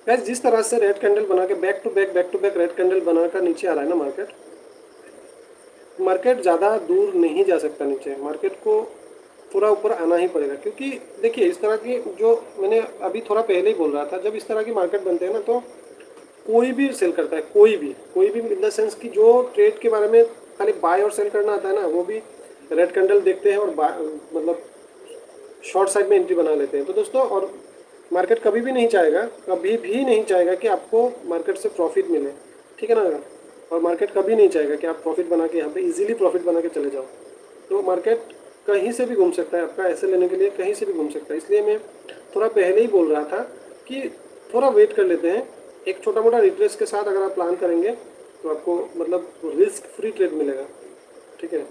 Guys जिस तरह से रेड कैंडल बना के back to back red candle बनाकर नीचे आ रहा है ना मार्केट, मार्केट ज़्यादा दूर नहीं जा सकता नीचे, मार्केट को थोड़ा ऊपर आना ही पड़ेगा। क्योंकि देखिए इस तरह की, जो मैंने अभी थोड़ा पहले ही बोल रहा था, जब इस तरह की मार्केट बनते हैं ना तो कोई भी सेल करता है, कोई भी इन द सेंस कि जो ट्रेड के बारे में खाली बाय और सेल करना आता है ना, वो भी रेड कैंडल देखते हैं और मतलब शॉर्ट साइड में एंट्री बना लेते हैं। तो दोस्तों, और मार्केट कभी भी नहीं चाहेगा, कभी भी नहीं चाहेगा कि आपको मार्केट से प्रॉफिट मिले, ठीक है ना। और मार्केट कभी नहीं चाहेगा कि आप प्रॉफिट बना के यहाँ पे इजीली प्रॉफिट बना के चले जाओ। तो मार्केट कहीं से भी घूम सकता है, आपका ऐसे लेने के लिए कहीं से भी घूम सकता है। इसलिए मैं थोड़ा पहले ही बोल रहा था कि थोड़ा वेट कर लेते हैं। एक छोटा मोटा रिट्रेस के साथ अगर आप प्लान करेंगे तो आपको मतलब रिस्क फ्री ट्रेड मिलेगा, ठीक है।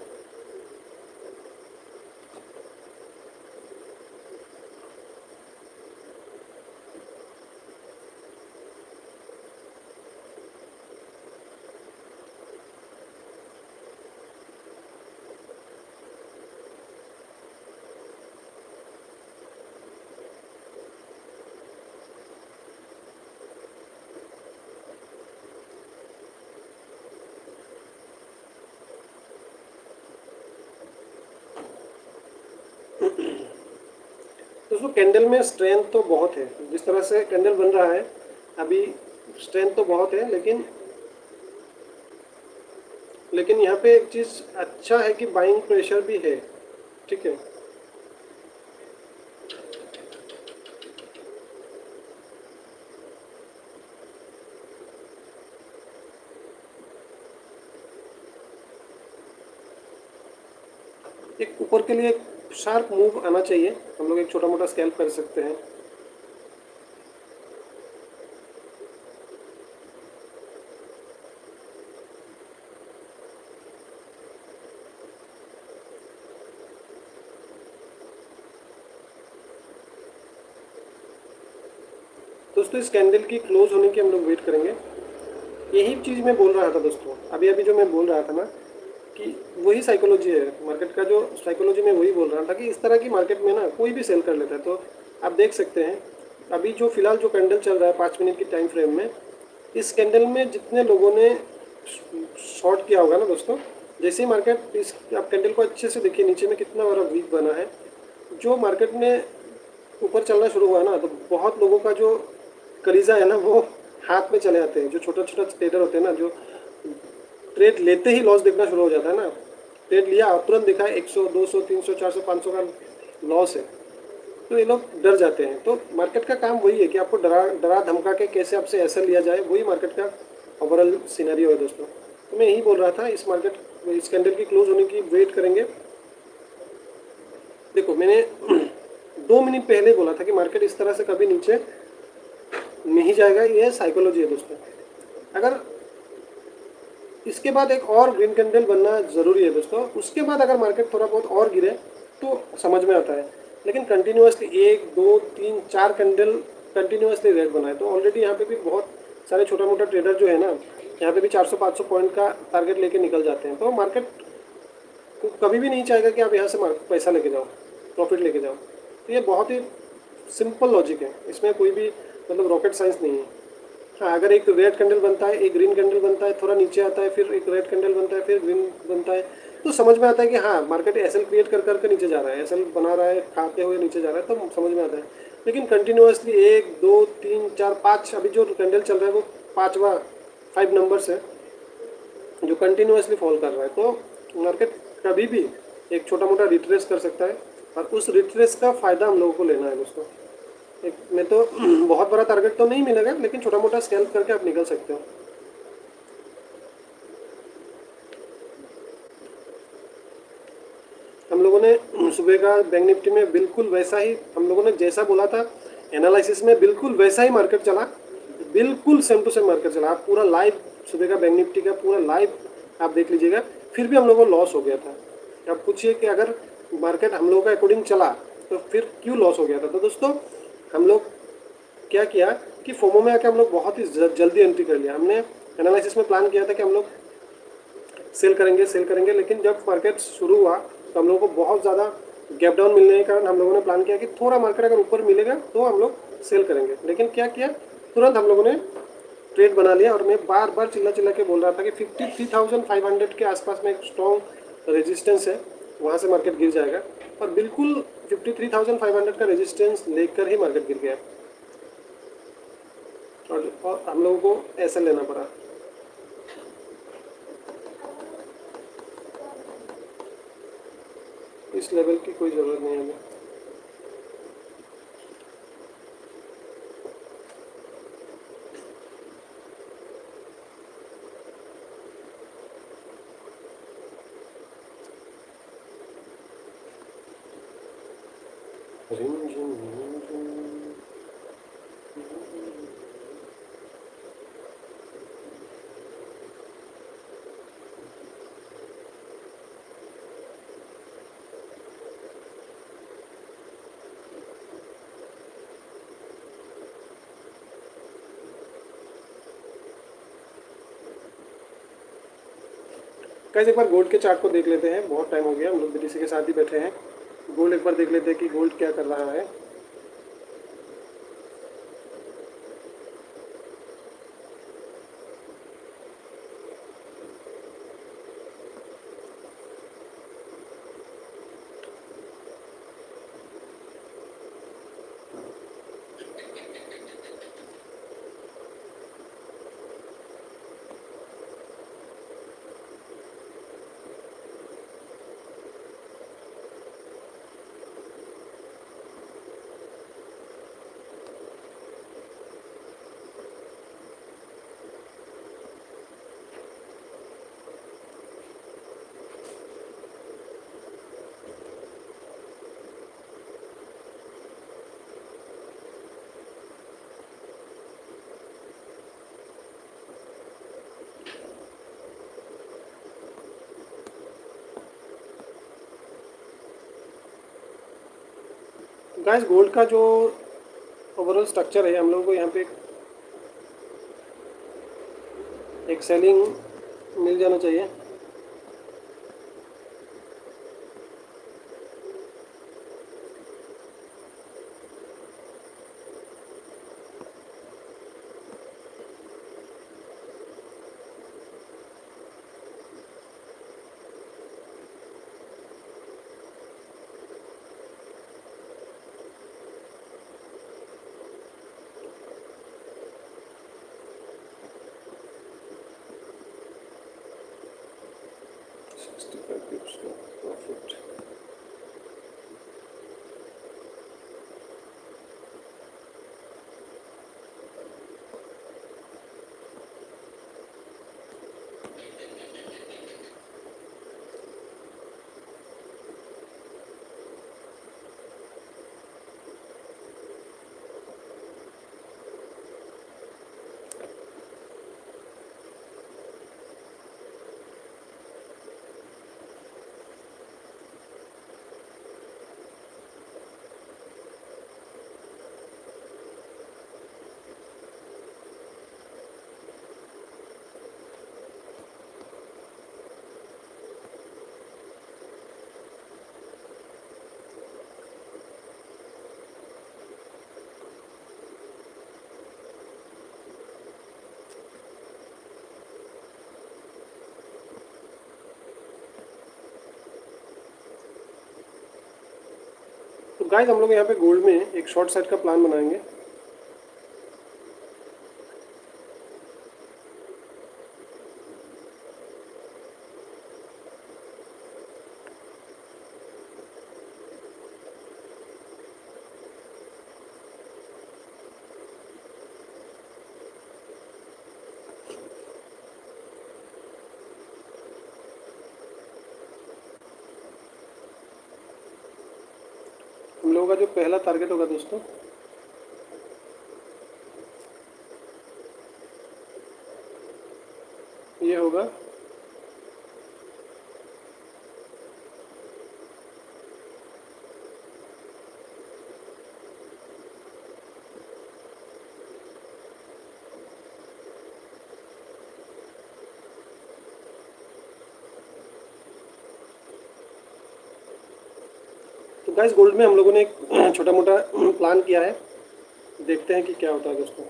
दोस्तों कैंडल में स्ट्रेंथ तो बहुत है, जिस तरह से कैंडल बन रहा है अभी स्ट्रेंथ तो बहुत है, लेकिन यहाँ पे एक चीज़ अच्छा है कि बाइंग प्रेशर भी है, ठीक है। एक ऊपर के लिए शार्प मूव आना चाहिए, हम लोग एक छोटा मोटा स्कैल्प कर सकते हैं। दोस्तों इस कैंडल की क्लोज होने की हम लोग वेट करेंगे। यही चीज़ मैं बोल रहा था दोस्तों, अभी अभी जो मैं बोल रहा था ना कि वही साइकोलॉजी है मार्केट का, जो साइकोलॉजी में वही बोल रहा था कि इस तरह की मार्केट में ना कोई भी सेल कर लेता है। तो आप देख सकते हैं अभी जो फिलहाल जो कैंडल चल रहा है 5 मिनट की टाइम फ्रेम में, इस कैंडल में जितने लोगों ने शॉर्ट किया होगा ना दोस्तों, जैसे ही मार्केट इस, आप कैंडल को अच्छे से देखिए नीचे में कितना बड़ा वीक बना है, जो मार्केट में ऊपर चलना शुरू हुआ ना तो बहुत लोगों का जो कलीजा है ना वो हाथ में चले आते हैं। जो छोटा छोटा ट्रेडर होते हैं ना, जो ट्रेड लेते ही लॉस देखना शुरू हो जाता है ना, ट्रेड लिया और तुरंत दिखा 100 200 300 400 500 का लॉस है, तो ये लोग डर जाते हैं। तो मार्केट का काम वही है कि आपको डरा डरा धमका के कैसे आपसे ऐसा लिया जाए, वही मार्केट का ओवरऑल सिनेरियो है दोस्तों। तो मैं यही बोल रहा था, इस कैंडल की क्लोज होने की वेट करेंगे। देखो मैंने 2 मिनट पहले बोला था कि मार्केट इस तरह से कभी नीचे नहीं जाएगा, ये साइकोलॉजी है दोस्तों। अगर इसके बाद एक और ग्रीन कैंडल बनना ज़रूरी है दोस्तों, उसके बाद अगर मार्केट थोड़ा बहुत और गिरे तो समझ में आता है। लेकिन कंटिन्यूसली 1 2 3 4 कैंडल कंटिन्यूसली रेड बना है, तो ऑलरेडी यहाँ पे भी बहुत सारे छोटा मोटा ट्रेडर जो है ना, यहाँ पे भी 400-500 पॉइंट का टारगेट लेके निकल जाते हैं। तो मार्केट को कभी भी नहीं चाहेगा कि आप यहाँ से पैसा लेके जाओ, प्रॉफिट लेके जाओ। तो ये बहुत ही सिंपल लॉजिक है, इसमें कोई भी मतलब रॉकेट साइंस नहीं है। हाँ, अगर एक रेड कैंडल बनता है, एक ग्रीन कैंडल बनता है, थोड़ा नीचे आता है, फिर एक रेड कैंडल बनता है, फिर ग्रीन बनता है, तो समझ में आता है कि हाँ मार्केट एसएल क्रिएट कर करके नीचे जा रहा है, एसएल बना रहा है, खाते हुए नीचे जा रहा है, तो समझ में आता है। लेकिन कंटिन्यूसली 1 2 3 4 5, अभी जो कैंडल चल रहा है वो पाँचवा 5 नंबर्स है जो कंटिन्यूसली फॉल कर रहा है। तो मार्केट कभी भी एक छोटा मोटा रिट्रेस कर सकता है, और उस रिट्रेस का फ़ायदा हम लोगों को लेना है दोस्तों। एक में तो बहुत बड़ा टारगेट तो नहीं मिलेगा, लेकिन छोटा मोटा स्कैल्प करके आप निकल सकते हो। हम लोगों ने सुबह का बैंक निफ्टी में बिल्कुल वैसा ही, हम लोगों ने जैसा बोला था एनालिसिस में, बिल्कुल वैसा ही मार्केट चला, बिल्कुल सेम टू सेम मार्केट चला। आप पूरा लाइव सुबह का बैंक निफ्टी का पूरा लाइव आप देख लीजिएगा, फिर भी हम लोगों को लॉस हो गया था। अब पूछिए कि अगर मार्केट हम लोगों का अकॉर्डिंग चला तो फिर क्यों लॉस हो गया था। तो दोस्तों हम लोग क्या किया कि फोमो में आके हम लोग बहुत ही जल्दी एंट्री कर लिया। हमने एनालिसिस में प्लान किया था कि हम लोग सेल करेंगे, लेकिन जब मार्केट शुरू हुआ तो हम लोगों को बहुत ज़्यादा गैप डाउन मिलने के कारण हम लोगों ने प्लान किया कि थोड़ा मार्केट अगर ऊपर मिलेगा तो हम लोग सेल करेंगे। लेकिन क्या किया, तुरंत हम लोगों ने ट्रेड बना लिया। और मैं बार बार चिल्ला चिल्ला के बोल रहा था कि 53,500 के आसपास में एक स्ट्रॉन्ग रेजिस्टेंस है, वहाँ से मार्केट गिर जाएगा। और बिल्कुल 53,500 का रेजिस्टेंस लेकर ही मार्केट गिर गया, और हम लोगों को ऐसा लेना पड़ा। इस लेवल की कोई ज़रूरत नहीं है हमें। गाइस एक बार गोल्ड के चार्ट को देख लेते हैं, बहुत टाइम हो गया, हम लोग बीटीसी के साथ ही बैठे हैं। गोल्ड एक बार देख लेते हैं कि गोल्ड क्या कर रहा है। गाइस गोल्ड का जो ओवरऑल स्ट्रक्चर है, हम लोगों को यहाँ पे एक सेलिंग मिल जाना चाहिए। प्रॉफिट तो गाइस हम लोग यहाँ पे गोल्ड में एक शॉर्ट साइड का प्लान बनाएंगे। हम लोगों का जो पहला टारगेट होगा दोस्तों, ये होगा 27 गोल्ड में हम लोगों ने एक छोटा मोटा प्लान किया है, देखते हैं कि क्या होता है दोस्तों।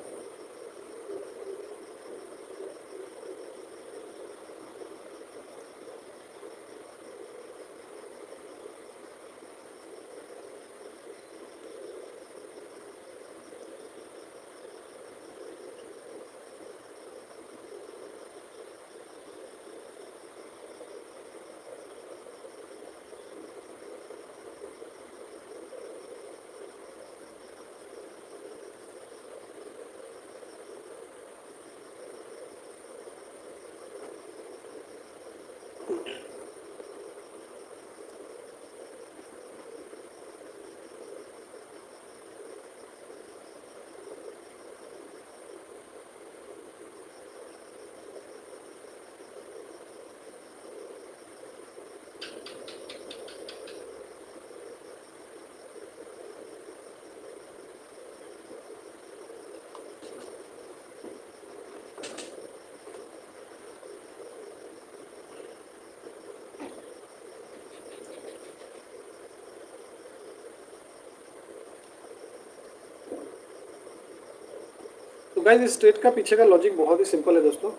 गाइस इस ट्रेड का पीछे का लॉजिक बहुत ही सिंपल है दोस्तों।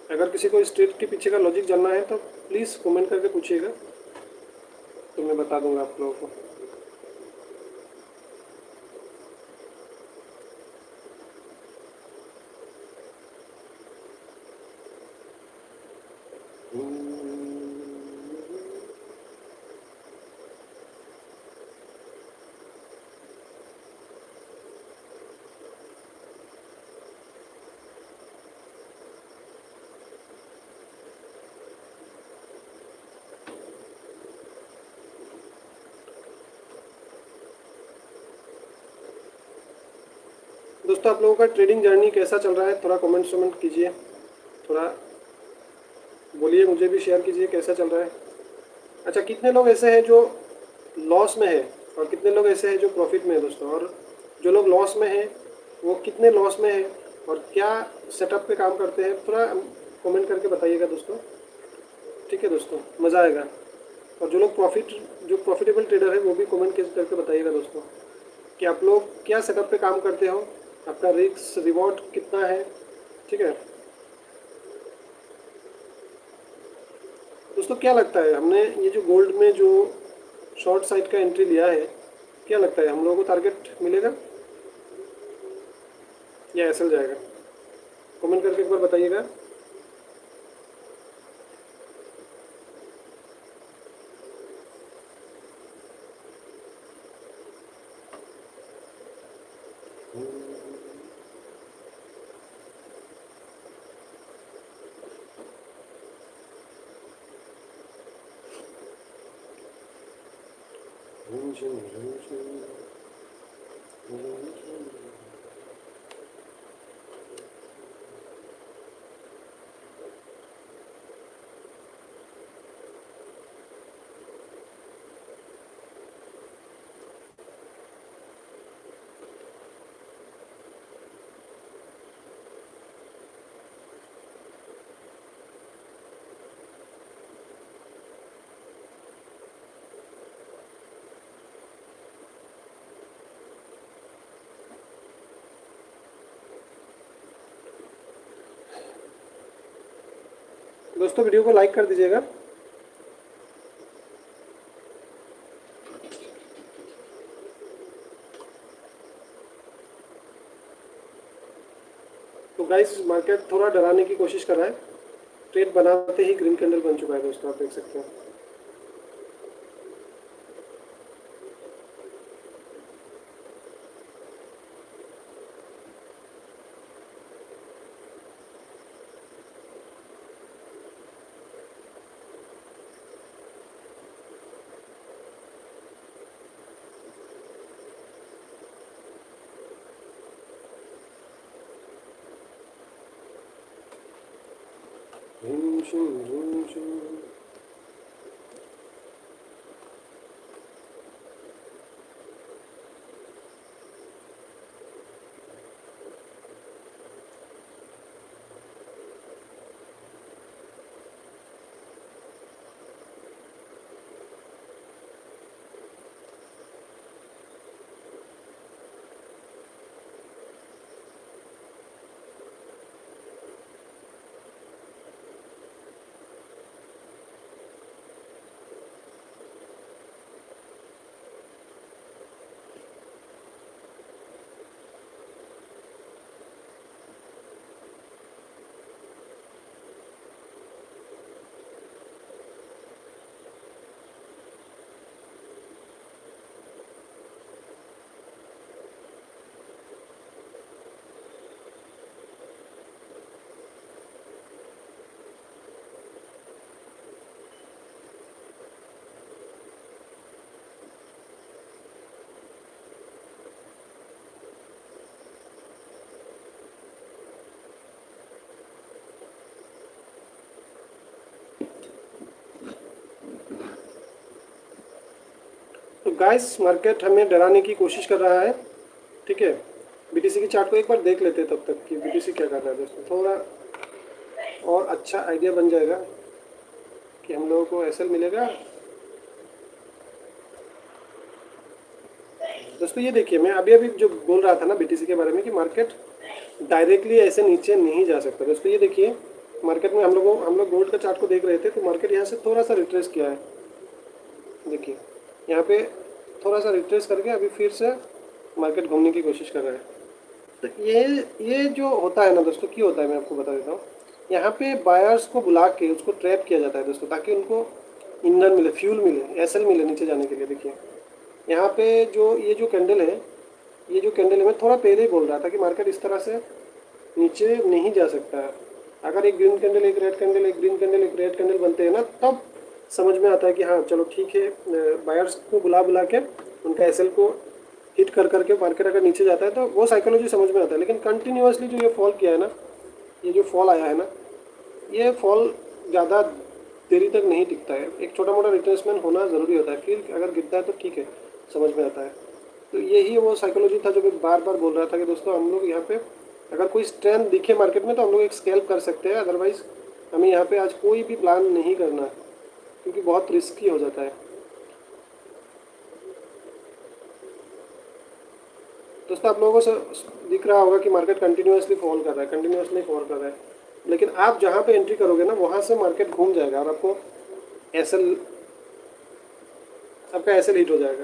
अगर किसी को इस ट्रेड के पीछे का लॉजिक जानना है तो प्लीज़ कमेंट करके पूछिएगा, तो मैं बता दूंगा आप लोगों को। दोस्तों आप लोगों का ट्रेडिंग जर्नी कैसा चल रहा है, थोड़ा कमेंट कीजिए, थोड़ा बोलिए, मुझे भी शेयर कीजिए कैसा चल रहा है। अच्छा, कितने लोग ऐसे हैं जो लॉस में है और कितने लोग ऐसे हैं जो प्रॉफिट में है दोस्तों, और जो लोग लॉस में हैं वो कितने लॉस में है और क्या सेटअप पे काम करते हैं, थोड़ा कमेंट करके बताइएगा दोस्तों। ठीक है दोस्तों, मज़ा आएगा। और जो लोग जो प्रॉफिटेबल ट्रेडर है वो भी कमेंट करके बताइएगा दोस्तों कि आप लोग क्या सेटअप पे काम करते हो, आपका रिस्क रिवॉर्ड कितना है। ठीक है दोस्तों, क्या लगता है हमने ये जो गोल्ड में जो शॉर्ट साइड का एंट्री लिया है, क्या लगता है हम लोगों को टारगेट मिलेगा या ऐसा जाएगा? कमेंट करके एक बार बताइएगा। दोस्तों वीडियो को लाइक कर दीजिएगा। तो गाइस मार्केट थोड़ा डराने की कोशिश कर रहा है, ट्रेड बनाते ही ग्रीन कैंडल बन चुका है दोस्तों, आप देख सकते हैं। तो गाइस मार्केट हमें डराने की कोशिश कर रहा है। ठीक है, बीटीसी की चार्ट को एक बार देख लेते हैं तब तक कि बीटीसी क्या कर रहा है दोस्तों, थोड़ा और अच्छा आइडिया बन जाएगा कि हम लोगों को एसएल मिलेगा दोस्तों ये देखिए, मैं अभी अभी जो बोल रहा था ना बीटीसी के बारे में कि मार्केट डायरेक्टली ऐसे नीचे नहीं जा सकता। दोस्तों ये देखिए, मार्केट में हम लोग गोल्ड का चार्ट को देख रहे थे, तो मार्केट यहाँ से थोड़ा सा रिट्रेस किया है। देखिए यहाँ पे थोड़ा सा रिट्रेस करके अभी फिर से मार्केट घूमने की कोशिश कर रहा है। तो ये जो होता है ना दोस्तों, क्यों होता है मैं आपको बता देता हूँ। यहाँ पे बायर्स को बुला के उसको ट्रैप किया जाता है दोस्तों, ताकि उनको ईंधन मिले, फ्यूल मिले, एसएल मिले नीचे जाने के लिए। देखिए यहाँ पे जो ये जो कैंडल है, ये जो कैंडल है, मैं थोड़ा पहले ही बोल रहा था कि मार्केट इस तरह से नीचे नहीं जा सकता है। अगर एक ग्रीन कैंडल, एक रेड कैंडल, एक ग्रीन कैंडल, एक रेड कैंडल बनते हैं ना, तब समझ में आता है कि हाँ चलो ठीक है, बायर्स को बुला बुला के उनका एसएल को हिट कर करके मार्केट अगर नीचे जाता है तो वो साइकोलॉजी समझ में आता है। लेकिन कंटिन्यूसली जो ये फॉल किया है ना, ये जो फॉल आया है ना, ये फॉल ज़्यादा देरी तक नहीं टिकता है। एक छोटा मोटा रिट्रेसमेंट होना ज़रूरी होता है, फिर अगर गिरता है तो ठीक है, समझ में आता है। तो यही वो साइकोलॉजी था जो मैं बार बार बोल रहा था कि दोस्तों हम लोग यहाँ पे अगर कोई स्ट्रेंथ दिखे मार्केट में तो हम लोग एक स्कैल्प कर सकते हैं, अदरवाइज़ हमें यहाँ पे आज कोई भी प्लान नहीं करना है, क्योंकि बहुत रिस्की हो जाता है। दोस्तों आप लोगों को दिख रहा होगा कि मार्केट कंटिन्यूसली फॉल कर रहा है, कंटिन्यूसली फॉल कर रहा है, लेकिन आप जहाँ पे एंट्री करोगे ना वहाँ से मार्केट घूम जाएगा और आपको एसएल, आपका एसएल हिट हो जाएगा।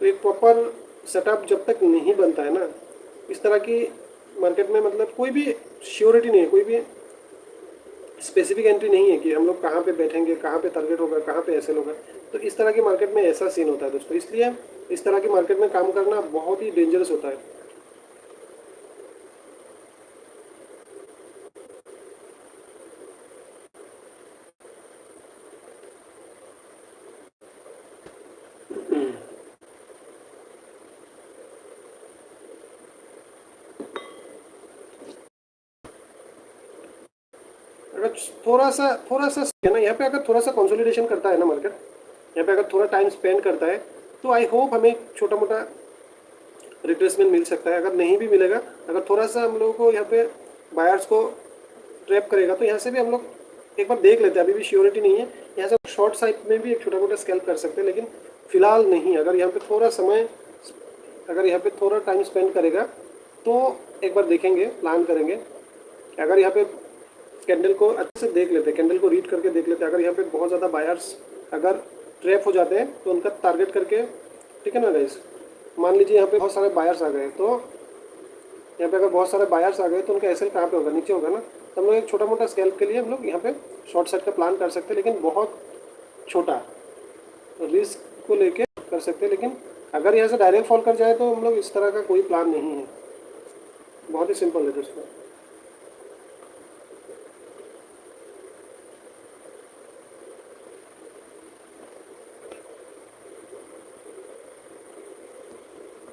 तो एक प्रॉपर सेटअप जब तक नहीं बनता है ना इस तरह की मार्केट में, मतलब कोई भी श्योरिटी नहीं है, कोई भी स्पेसिफिक एंट्री नहीं है कि हम लोग कहाँ पे बैठेंगे, कहाँ पे टारगेट होगा, कहाँ पे एसएल होगा। तो इस तरह की मार्केट में ऐसा सीन होता है दोस्तों, इसलिए इस तरह की मार्केट में काम करना बहुत ही डेंजरस होता है। अगर थोड़ा सा है ना, यहाँ पे अगर थोड़ा सा कंसोलिडेशन करता है ना मार्केट, यहाँ पे अगर थोड़ा टाइम स्पेंड करता है तो आई होप हमें छोटा मोटा रिट्रेसमेंट मिल सकता है। अगर नहीं भी मिलेगा, अगर थोड़ा सा हम लोगों को यहाँ पे बायर्स को ट्रैप करेगा तो यहाँ से भी हम लोग एक बार देख लेते हैं, अभी भी श्योरिटी नहीं है। यहाँ से शॉर्ट साइड में भी एक छोटा मोटा स्कैल्प कर सकते हैं, लेकिन फिलहाल नहीं। अगर यहाँ पे थोड़ा समय, अगर यहाँ पे थोड़ा टाइम स्पेंड करेगा तो एक बार देखेंगे, प्लान करेंगे। अगर यहाँ पे कैंडल को अच्छे से देख लेते हैं, कैंडल को रीड करके देख लेते हैं, अगर यहाँ पे बहुत ज़्यादा बायर्स अगर ट्रैप हो जाते हैं तो उनका टारगेट करके, ठीक है ना गाइस, मान लीजिए यहाँ पे बहुत सारे बायर्स आ गए, तो यहाँ पे अगर बहुत सारे बायर्स आ गए तो उनका एसएल कहाँ पे होगा, नीचे होगा ना। तो हम लोग एक छोटा मोटा स्कैल्प के लिए हम लोग यहाँ पे शॉर्ट साइड का प्लान कर सकते हैं, लेकिन बहुत छोटा रिस्क को लेके कर सकते हैं। लेकिन अगर यहाँ से डायरेक्ट फॉल कर जाए तो हम लोग इस तरह का कोई प्लान नहीं है, बहुत ही सिंपल है दोस्तों।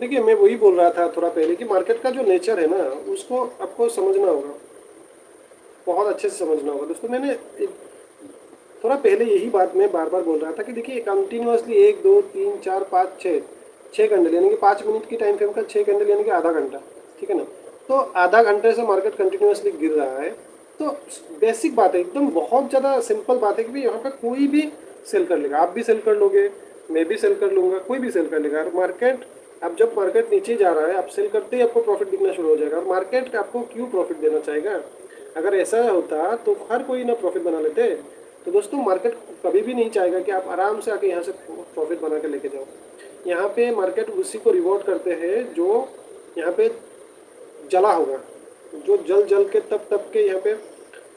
देखिए मैं वही बोल रहा था थोड़ा पहले कि मार्केट का जो नेचर है ना उसको आपको समझना होगा, बहुत अच्छे से समझना होगा दोस्तों। मैंने थोड़ा पहले यही बात मैं बार बार बोल रहा था कि देखिए कंटिन्यूसली 1 2 3 4 5 6 कैंडल, यानी कि 5 मिनट की टाइम फ्रेम का 6 कैंडल, यानी कि आधा घंटा, ठीक है ना। तो आधा घंटे से मार्केट कंटिन्यूसली गिर रहा है, तो बेसिक बात है, एकदम बहुत ज़्यादा सिंपल बात है कि भाई यहाँ पर कोई भी सेल कर लेगा, आप भी सेल कर लोगे, मैं भी सेल कर लूँगा, कोई भी सेल कर लेगा। और मार्केट, अब जब मार्केट नीचे जा रहा है, आप सेल करते ही आपको प्रॉफिट दिखना शुरू हो जाएगा। और मार्केट आपको क्यों प्रॉफिट देना चाहेगा? अगर ऐसा होता तो हर कोई ना प्रॉफिट बना लेते। तो दोस्तों मार्केट कभी भी नहीं चाहेगा कि आप आराम से आके यहाँ से प्रॉफिट बना के लेके जाओ। यहाँ पे मार्केट उसी को रिवॉर्ड करते हैं जो यहाँ पे जला होगा, जो जल जल के तप तप के यहाँ पे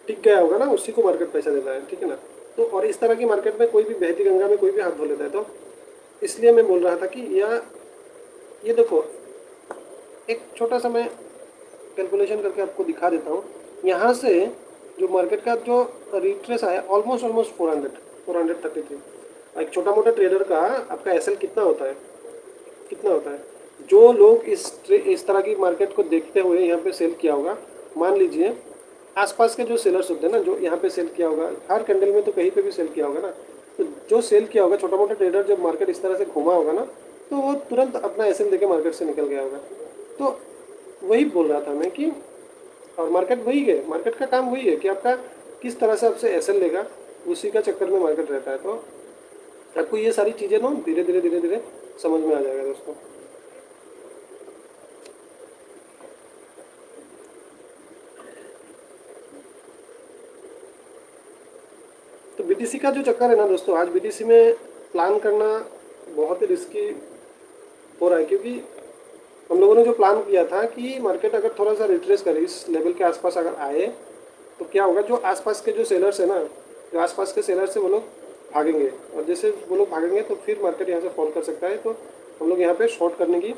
टिक गया होगा ना, उसी को मार्केट पैसा देता है, ठीक है ना। तो और इस तरह की मार्केट में कोई भी बहती गंगा में कोई भी हाथ धो लेता है। तो इसलिए मैं बोल रहा था कि ये देखो, एक छोटा सा मैं कैलकुलेशन करके आपको दिखा देता हूँ। यहाँ से जो मार्केट का जो रिट्रेस आया ऑलमोस्ट 433। एक छोटा मोटा ट्रेडर का आपका एसएल कितना होता है, कितना होता है? जो लोग इस तरह की मार्केट को देखते हुए यहाँ पे सेल किया होगा, मान लीजिए आसपास के जो सेलर्स होते हैं ना, जो यहाँ पे सेल किया होगा, हर कैंडल में तो कहीं पे भी सेल किया होगा ना, तो जो सेल किया होगा छोटा मोटा ट्रेडर, जब मार्केट इस तरह से घुमा होगा ना, तो वो तुरंत अपना एसएल देके मार्केट से निकल गया होगा। तो वही बोल रहा था मैं कि, और मार्केट वही है, मार्केट का काम वही है कि आपका किस तरह से आपसे एसएल लेगा, उसी का चक्कर में मार्केट रहता है। तो आपको ये सारी चीज़ें ना धीरे धीरे समझ में आ जाएगा दोस्तों। तो बीटीसी का जो चक्कर है ना दोस्तों, आज बीटीसी में प्लान करना बहुत ही रिस्की हो रहा है, क्योंकि हम लोगों ने जो प्लान किया था कि मार्केट अगर थोड़ा सा रिट्रेस करे, इस लेवल के आसपास अगर आए, तो क्या होगा, जो आसपास के जो सेलर्स है ना, जो आसपास के सेलर्स है वो लोग भागेंगे, और जैसे वो लोग भागेंगे तो फिर मार्केट यहाँ से फॉल कर सकता है। तो हम लोग यहाँ पे शॉर्ट करने की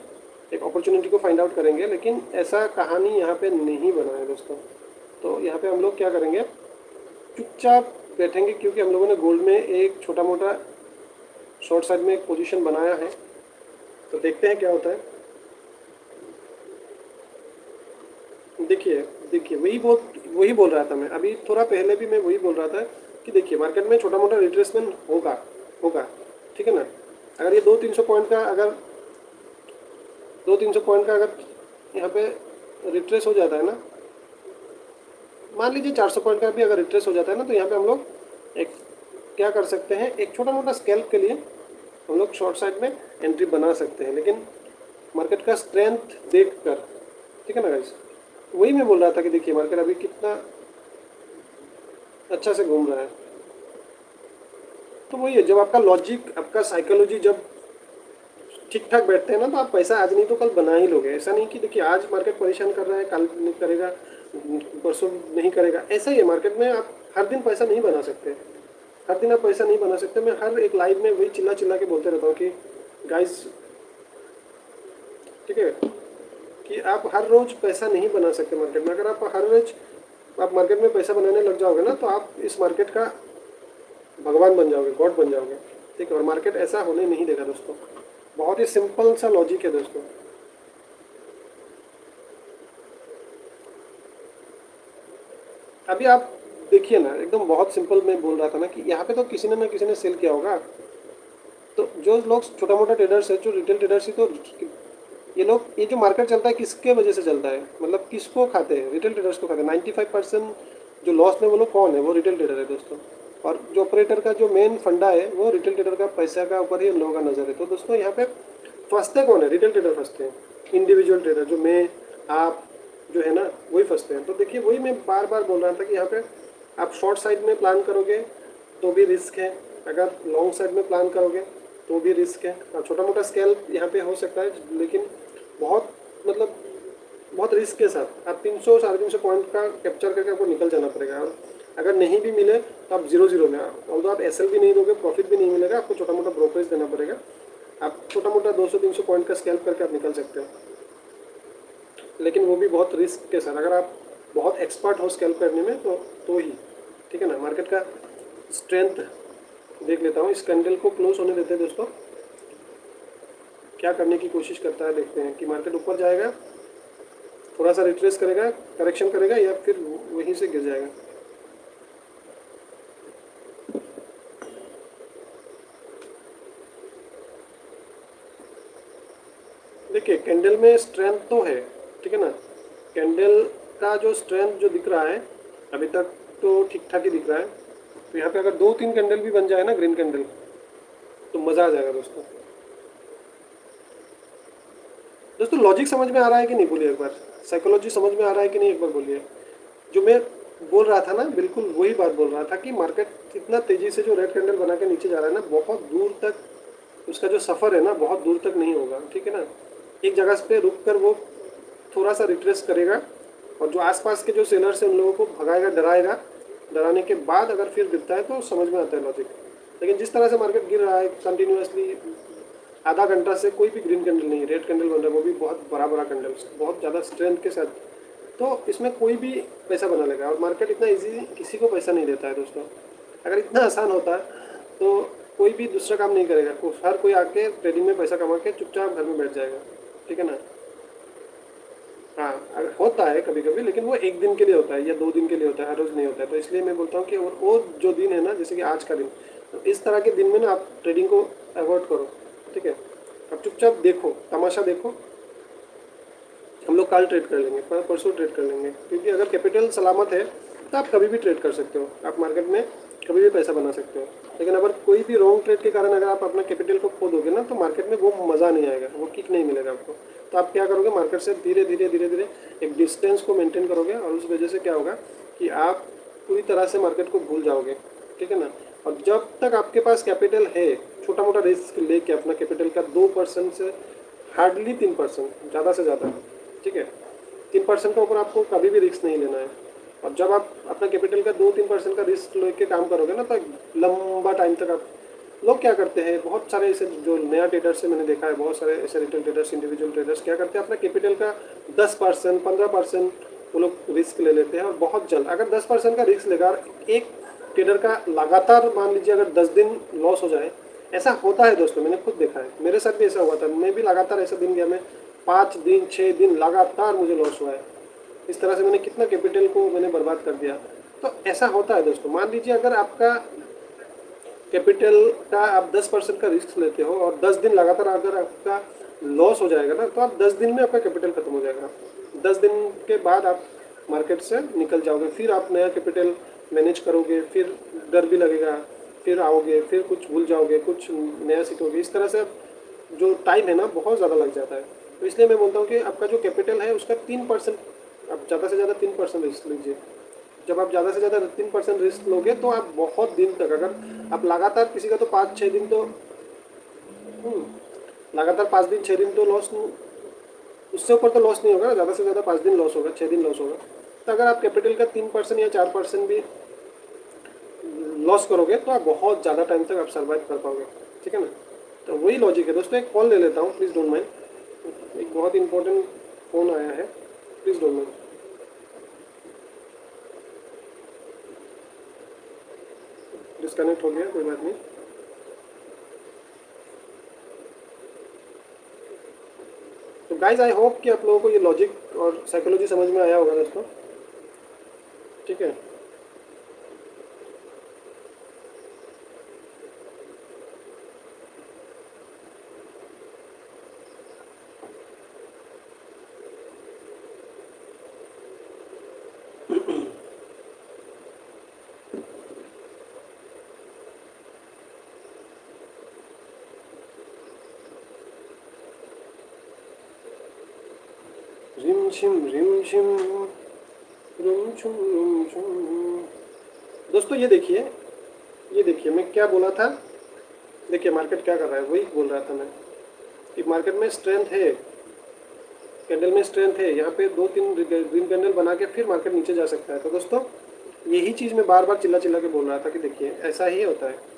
एक अपॉर्चुनिटी को फाइंड आउट करेंगे, लेकिन ऐसा कहानी यहाँ पे नहीं बना है दोस्तों। तो यहाँ पे हम लोग क्या करेंगे, चुपचाप बैठेंगे, क्योंकि हम लोगों ने गोल्ड में एक छोटा मोटा शॉर्ट साइड में एक पोजीशन बनाया है। तो देखते हैं क्या होता है। देखिए देखिए वही बोल रहा था मैं अभी थोड़ा पहले भी, मैं वही बोल रहा था कि देखिए मार्केट में छोटा मोटा रिट्रेसमेंट होगा होगा, ठीक है ना। अगर ये 200-300 पॉइंट का अगर 200-300 पॉइंट का अगर यहाँ पे रिट्रेस हो जाता है ना, मान लीजिए 400 पॉइंट का भी अगर रिट्रेस हो जाता है ना, तो यहाँ पे हम लोग एक क्या कर सकते हैं, एक छोटा मोटा स्कैल्प के लिए हम लोग शॉर्ट साइड में एंट्री बना सकते हैं, लेकिन मार्केट का स्ट्रेंथ देख कर, ठीक है ना गाइस। वही मैं बोल रहा था कि देखिए मार्केट अभी कितना अच्छा से घूम रहा है। तो वही है, जब आपका लॉजिक, आपका साइकोलॉजी जब ठीक ठाक बैठते हैं ना, तो आप पैसा आज नहीं तो कल बना ही लोगे। ऐसा नहीं कि देखिए आज मार्केट परेशान कर रहा है, कल नहीं करेगा, परसों नहीं करेगा, ऐसा ही है मार्केट में। आप हर दिन पैसा नहीं बना सकते, हर दिन आप पैसा नहीं बना सकते। मैं हर एक लाइव में वही चिल्ला चिल्ला के बोलते रहता हूँ कि गाइस, ठीक है, कि आप हर रोज़ पैसा नहीं बना सकते मार्केट में। अगर आप हर रोज आप मार्केट में पैसा बनाने लग जाओगे ना, तो आप इस मार्केट का भगवान बन जाओगे, गॉड बन जाओगे, ठीक है। और मार्केट ऐसा होने नहीं देगा दोस्तों। बहुत ही सिंपल सा लॉजिक है दोस्तों। अभी आप देखिए ना, एकदम बहुत सिंपल मैं बोल रहा था ना कि यहाँ पे तो किसी ने ना किसी ने सेल किया होगा। तो जो लोग छोटा मोटा ट्रेडर्स है, जो रिटेल ट्रेडर्स ही, तो ये लोग, ये जो मार्केट चलता है किसके वजह से चलता है, मतलब किसको खाते हैं, रिटेल ट्रेडर्स को खाते हैं। 95% जो लॉस में वो लोग कौन है, वो रिटेल ट्रेडर है दोस्तों। और जो ऑपरेटर का जो मेन फंडा है, वो रिटेल ट्रेडर का पैसा का ऊपर ही उन लोगों का नज़र है। तो दोस्तों यहाँ पे फंसते कौन है, रिटेल ट्रेडर फंसते हैं, इंडिविजुअल ट्रेडर जो मैं आप जो है ना, वही फंसते हैं। तो देखिए वही मैं बार बार बोल रहा था कि यहाँ पे आप शॉर्ट साइड में प्लान करोगे तो भी रिस्क है, अगर लॉन्ग साइड में प्लान करोगे तो भी रिस्क है। और छोटा मोटा स्केल यहाँ पे हो सकता है, लेकिन बहुत मतलब बहुत रिस्क के साथ आप 300-350 पॉइंट का कैप्चर करके आपको निकल जाना पड़ेगा। और अगर नहीं भी मिले तो आप 0-0 में, ऑल्दो आप एसएल भी नहीं दोगे, प्रॉफिट भी नहीं मिलेगा, आपको छोटा मोटा ब्रोकरेज देना पड़ेगा। आप छोटा मोटा 200-300 पॉइंट का स्कैल्प करके आप निकल सकते हो, लेकिन वो भी बहुत रिस्क के साथ। अगर आप बहुत एक्सपर्ट हो स्कैल्प करने में तो ही, ठीक है ना। मार्केट का स्ट्रेंथ देख लेता हूँ, इस कैंडल को क्लोज होने देते हैं दोस्तों, क्या करने की कोशिश करता है देखते हैं कि मार्केट ऊपर जाएगा, थोड़ा सा रिट्रेस करेगा, करेक्शन करेगा, या फिर वहीं से गिर जाएगा। देखिए कैंडल में स्ट्रेंथ तो है, ठीक है ना। कैंडल का जो स्ट्रेंथ जो दिख रहा है अभी तक तो ठीक ठाक ही दिख रहा है। तो यहाँ पे अगर 2-3 कैंडल भी बन जाए ना, ग्रीन कैंडल, तो मज़ा आ जाएगा दोस्तों। दोस्तों लॉजिक समझ में आ रहा है कि नहीं, बोलिए एक बार। साइकोलॉजी समझ में आ रहा है कि नहीं, एक बार बोलिए। जो मैं बोल रहा था ना, बिल्कुल वही बात बोल रहा था कि मार्केट इतना तेज़ी से जो रेड कैंडल बना के नीचे जा रहा है ना, बहुत दूर तक उसका जो सफ़र है ना, बहुत दूर तक नहीं होगा, ठीक है ना। एक जगह पे रुक कर वो थोड़ा सा रिट्रेस करेगा, और जो आसपास के जो सेलर्स हैं उन लोगों को भगाएगा, डराएगा, डराने के बाद अगर फिर गिरता है तो समझ में आता है लॉजिक। लेकिन जिस तरह से मार्केट गिर रहा है कंटिन्यूसली, आधा घंटा से कोई भी ग्रीन कैंडल नहीं, रेड कैंडल बन रहा है, वो भी बहुत बड़ा बड़ा कैंडल, बहुत ज़्यादा स्ट्रेंथ के साथ, तो इसमें कोई भी पैसा बना लेगा। और मार्केट इतना इजी किसी को पैसा नहीं देता है दोस्तों। अगर इतना आसान होता तो कोई भी दूसरा काम नहीं करेगा, हर कोई आके ट्रेडिंग में पैसा कमा के चुपचाप घर में बैठ जाएगा, ठीक है ना। हाँ अगर होता है कभी कभी, लेकिन वो एक दिन के लिए होता है या 2 दिन के लिए होता है, हर रोज़ नहीं होता है। तो इसलिए मैं बोलता हूँ कि वो जो दिन है ना, जैसे कि आज का दिन, तो इस तरह के दिन में ना आप ट्रेडिंग को अवॉइड करो, ठीक है। आप चुपचाप देखो, तमाशा देखो। हम लोग कल ट्रेड कर लेंगे, परसों ट्रेड कर लेंगे, क्योंकि अगर कैपिटल सलामत है तो आप कभी भी ट्रेड कर सकते हो, आप मार्केट में कभी भी पैसा बना सकते हो। लेकिन अगर कोई भी रॉन्ग ट्रेड के कारण अगर आप अपना कैपिटल को खो दोगे ना, तो मार्केट में वो मज़ा नहीं आएगा, वो किक नहीं मिलेगा आपको। तो आप क्या करोगे, मार्केट से धीरे धीरे धीरे धीरे एक डिस्टेंस को मेंटेन करोगे, और उस वजह से क्या होगा कि आप पूरी तरह से मार्केट को भूल जाओगे, ठीक है ना। और जब तक आपके पास कैपिटल है, छोटा मोटा रिस्क लेके अपना कैपिटल का 2% से हार्डली 3%, ज़्यादा से ज़्यादा, ठीक है, 3% का ऊपर आपको कभी भी रिस्क नहीं लेना है। और जब आप अपना कैपिटल का 2-3% का रिस्क लेके काम करोगे ना, तो लंबा टाइम तक आप, लोग क्या करते हैं, बहुत सारे ऐसे जो नया ट्रेडर्स से मैंने देखा है, बहुत सारे ऐसे रिटेल ट्रेडर्स, इंडिविजुअल ट्रेडर्स क्या करते हैं, अपना कैपिटल का 10% 15% वो लोग रिस्क ले लेते हैं, और बहुत जल्द, अगर 10% का रिस्क लेगा एक ट्रेडर का, लगातार मान लीजिए अगर 10 दिन लॉस हो जाए, ऐसा होता है दोस्तों, मैंने खुद देखा है, मेरे साथ भी ऐसा हुआ था, मैं भी लगातार ऐसा दिन गया, मैं 5 दिन 6 दिन लगातार मुझे लॉस हुआ है। इस तरह से मैंने कितना कैपिटल को मैंने बर्बाद कर दिया। तो ऐसा होता है दोस्तों, मान लीजिए अगर आपका कैपिटल का आप 10% का रिस्क लेते हो, और 10 दिन लगातार अगर आपका लॉस हो जाएगा ना, तो आप 10 दिन में आपका कैपिटल खत्म हो जाएगा। 10 दिन के बाद आप मार्केट से निकल जाओगे, फिर आप नया कैपिटल मैनेज करोगे, फिर डर भी लगेगा, फिर आओगे, फिर कुछ भूल जाओगे, कुछ नया सीखोगे। इस तरह से जो टाइम है ना, बहुत ज़्यादा लग जाता है। तो इसलिए मैं बोलता हूँ कि आपका जो कैपिटल है उसका 3%, आप ज़्यादा से ज़्यादा 3% रिस्क लीजिए। जब आप ज़्यादा से ज़्यादा 3% रिस्क लोगे, तो आप बहुत दिन तक, अगर आप लगातार, किसी का तो 5-6 दिन तो लगातार 5 दिन 6 दिन तो लॉस, उससे ऊपर तो लॉस नहीं होगा ना, ज़्यादा से ज़्यादा 5 दिन लॉस होगा, 6 दिन लॉस होगा। तो अगर आप कैपिटल का 3% या 4% भी लॉस करोगे, तो आप बहुत ज़्यादा टाइम तक आप सर्वाइव कर पाओगे, ठीक है ना। तो वही लॉजिक है दोस्तों। एक कॉल ले लेता हूँ, प्लीज़ डोंट माइंड, एक बहुत इंपॉर्टेंट फ़ोन आया है, प्लीज़ डोंट माइंड। डिस्कनेक्ट हो गया, कोई बात नहीं। तो गाइज आई होप कि आप लोगों को ये लॉजिक और साइकोलॉजी समझ में आया होगा दोस्तों, ठीक है। रिम झिम रिम झिम, रुम झुम रुम झुम। दोस्तों ये देखिए मैं क्या बोला था, देखिए मार्केट क्या कर रहा है, वही बोल रहा था मैं कि मार्केट में स्ट्रेंथ है, कैंडल में स्ट्रेंथ है, यहाँ पे 2-3 ग्रीन कैंडल बना के फिर मार्केट नीचे जा सकता है। तो दोस्तों यही चीज़ मैं बार बार चिल्ला चिल्ला के बोल रहा था कि देखिए ऐसा ही होता है।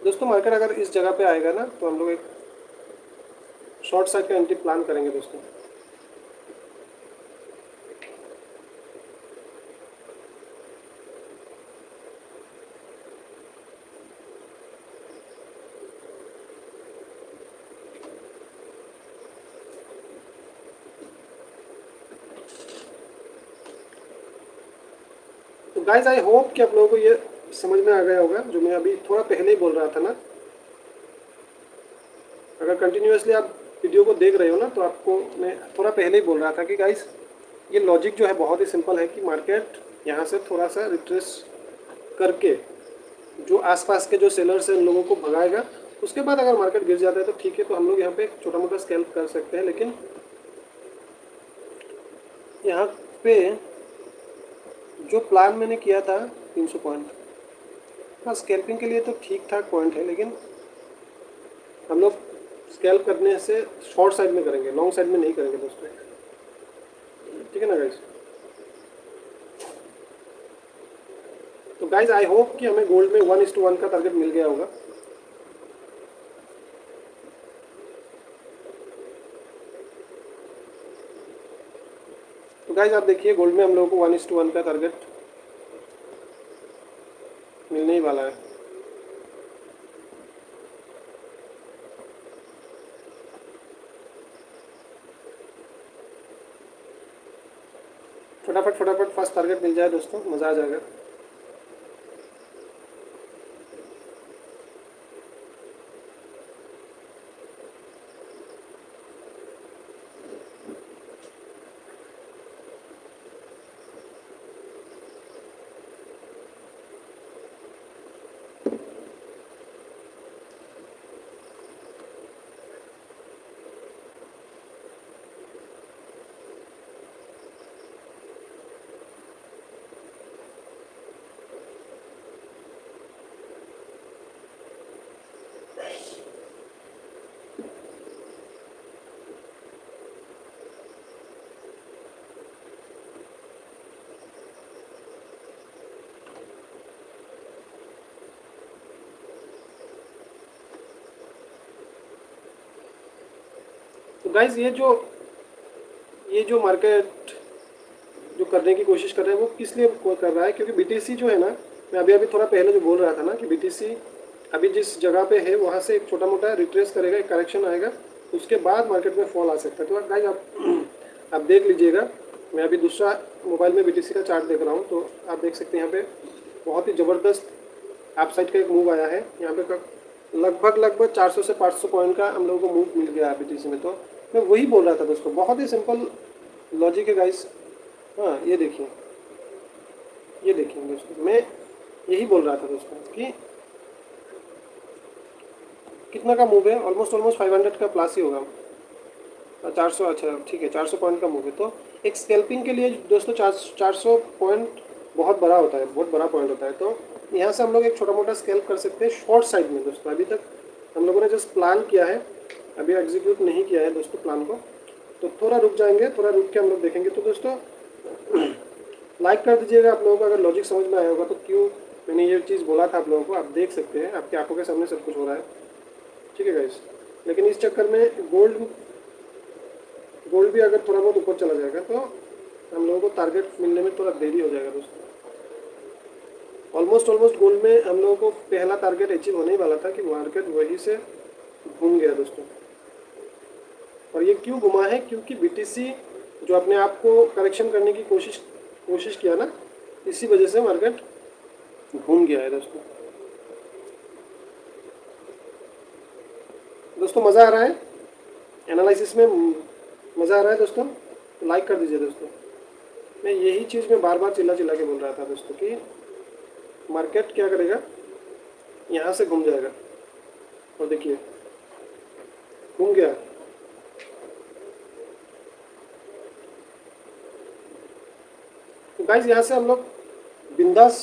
दोस्तों मार्केट अगर इस जगह पे आएगा ना, तो हम लोग एक शॉर्ट साइड का एंट्री प्लान करेंगे दोस्तों। तो गाइज आई होप कि आप लोगों को ये समझ में आ गया होगा, जो मैं अभी थोड़ा पहले ही बोल रहा था ना। अगर कंटिन्यूसली आप वीडियो को देख रहे हो ना, तो आपको मैं थोड़ा पहले ही बोल रहा था कि गाइस ये लॉजिक जो है बहुत ही सिंपल है, कि मार्केट यहाँ से थोड़ा सा रिट्रेस करके जो आसपास के जो सेलर्स हैं उन लोगों को भगाएगा। उसके बाद अगर मार्केट गिर जाता है तो ठीक है, तो हम लोग यहाँ पे छोटा मोटा स्कैल्प कर सकते हैं। लेकिन यहाँ पे जो प्लान मैंने किया था 300 पॉइंट, हाँ स्कैल्पिंग के लिए तो ठीक ठाक पॉइंट है, लेकिन हम लोग स्कैल्प करने से शॉर्ट साइड में करेंगे, लॉन्ग साइड में नहीं करेंगे दोस्तों, ठीक है ना गाइस। तो गाइज आई होप कि हमें गोल्ड में 1:1 का टारगेट मिल गया होगा। तो गाइज आप देखिए गोल्ड में हम लोगों को 1:1 का टारगेट मिलने ही वाला है। फटाफट फटाफट फर्स्ट टारगेट मिल जाए दोस्तों, मज़ा आ जाएगा। तो गाइज ये जो मार्केट जो करने की कोशिश कर रहे हैं वो किस लिए कर रहा है, क्योंकि बीटीसी जो है ना, मैं अभी थोड़ा पहले जो बोल रहा था ना कि बीटीसी अभी जिस जगह पे है वहाँ से एक छोटा मोटा रिट्रेस करेगा, एक करेक्शन आएगा, उसके बाद मार्केट में फॉल आ सकता है। तो गाइज आप देख लीजिएगा, मैं अभी दूसरा मोबाइल में बीटीसी का चार्ट देख रहा हूँ, तो आप देख सकते हैं यहाँ पे बहुत ही ज़बरदस्त अप साइड का एक मूव आया है। यहाँ पे लगभग 400 से 500 पॉइंट का हम लोगों को मूव मिल गया है बीटीसी में। तो मैं वही बोल रहा था दोस्तों, बहुत ही सिंपल लॉजिक है गाइस। हाँ ये देखिए दोस्तों, मैं यही बोल रहा था दोस्तों कि कितना का मूव है, ऑलमोस्ट 500 का प्लस ही होगा। 400, अच्छा ठीक है, 400 पॉइंट का मूव है। तो एक स्कैल्पिंग के लिए दोस्तों 400 पॉइंट बहुत बड़ा होता है, बहुत बड़ा पॉइंट होता है। तो यहाँ से हम लोग एक छोटा मोटा स्कैल्प कर सकते हैं शॉर्ट साइड में दोस्तों। अभी तक हम लोगों ने जस्ट प्लान किया है, अभी एग्जीक्यूट नहीं किया है दोस्तों प्लान को, तो थोड़ा रुक जाएंगे, थोड़ा रुक के हम लोग देखेंगे। तो दोस्तों लाइक कर दीजिएगा आप लोगों को अगर लॉजिक समझ में आया होगा, तो क्यों मैंने ये चीज़ बोला था आप लोगों को, आप देख सकते हैं, आपकी आंखों के सामने सब कुछ हो रहा है, ठीक है गाइस। लेकिन इस चक्कर में गोल्ड भी अगर थोड़ा बहुत ऊपर चला जाएगा तो हम लोगों को टारगेट मिलने में थोड़ा देरी हो जाएगा दोस्तों। ऑलमोस्ट गोल्ड में हम लोगों को पहला टारगेट अचीव होने ही वाला था कि मार्केट वही से घूम गया दोस्तों। और ये क्यों घुमा है, क्योंकि बीटीसी जो अपने आप को करेक्शन करने की कोशिश किया ना, इसी वजह से मार्केट घूम गया है दोस्तों। दोस्तों मज़ा आ रहा है एनालिसिस में, मज़ा आ रहा है दोस्तों, तो लाइक कर दीजिए दोस्तों। मैं यही चीज़ में बार बार चिल्ला के बोल रहा था दोस्तों कि मार्केट क्या करेगा, यहाँ से घूम जाएगा। और देखिए घूम गया। तो गाइज यहाँ से हम लोग बिंदास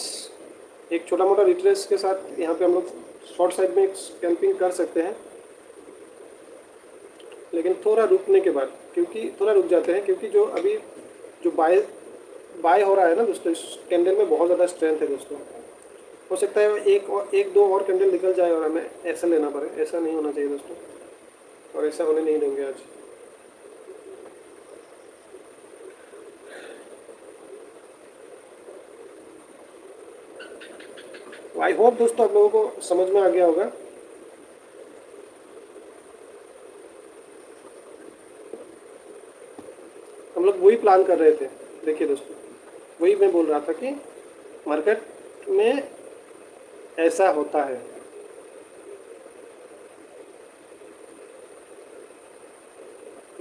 एक छोटा मोटा रिट्रेस के साथ यहाँ पे हम लोग शॉर्ट साइड में एक स्कैल्पिंग कर सकते हैं, लेकिन थोड़ा रुकने के बाद, क्योंकि थोड़ा रुक जाते हैं, क्योंकि जो अभी जो बाय हो रहा है ना दोस्तों, इस कैंडल में बहुत ज़्यादा स्ट्रेंथ है दोस्तों। हो सकता है एक दो और कैंडल निकल जाए और हमें ऐसा लेना पड़े, ऐसा नहीं होना चाहिए दोस्तों, और ऐसा होने नहीं देंगे आज। आई होप दोस्तों आप लोगों को समझ में आ गया होगा। हम लोग वही प्लान कर रहे थे, देखिए दोस्तों, वही मैं बोल रहा था कि मार्केट में ऐसा होता है।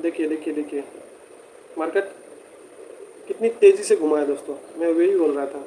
देखिए मार्केट कितनी तेज़ी से घुमा है दोस्तों, मैं वही बोल रहा था।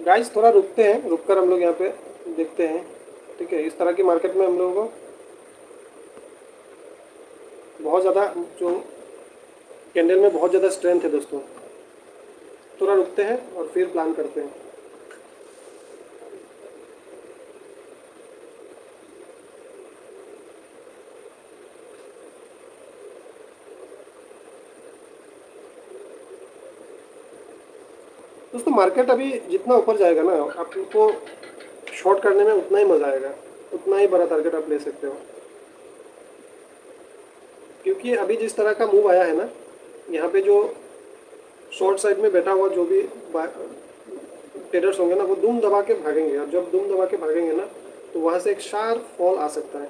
गाइस थोड़ा रुकते हैं, रुक कर हम लोग यहाँ पे देखते हैं। ठीक है, इस तरह की मार्केट में हम लोगों को बहुत ज़्यादा जो कैंडल में बहुत ज़्यादा स्ट्रेंथ है दोस्तों। थोड़ा रुकते हैं और फिर प्लान करते हैं। दोस्तों मार्केट अभी जितना ऊपर जाएगा ना, आपको शॉर्ट करने में उतना ही मज़ा आएगा, उतना ही बड़ा टारगेट आप ले सकते हो। क्योंकि अभी जिस तरह का मूव आया है ना, यहाँ पे जो शॉर्ट साइड में बैठा हुआ जो भी ट्रेडर्स होंगे ना, वो दुम दबा के भागेंगे, और जब दुम दबा के भागेंगे ना, तो वहाँ से एक शार्प फॉल आ सकता है।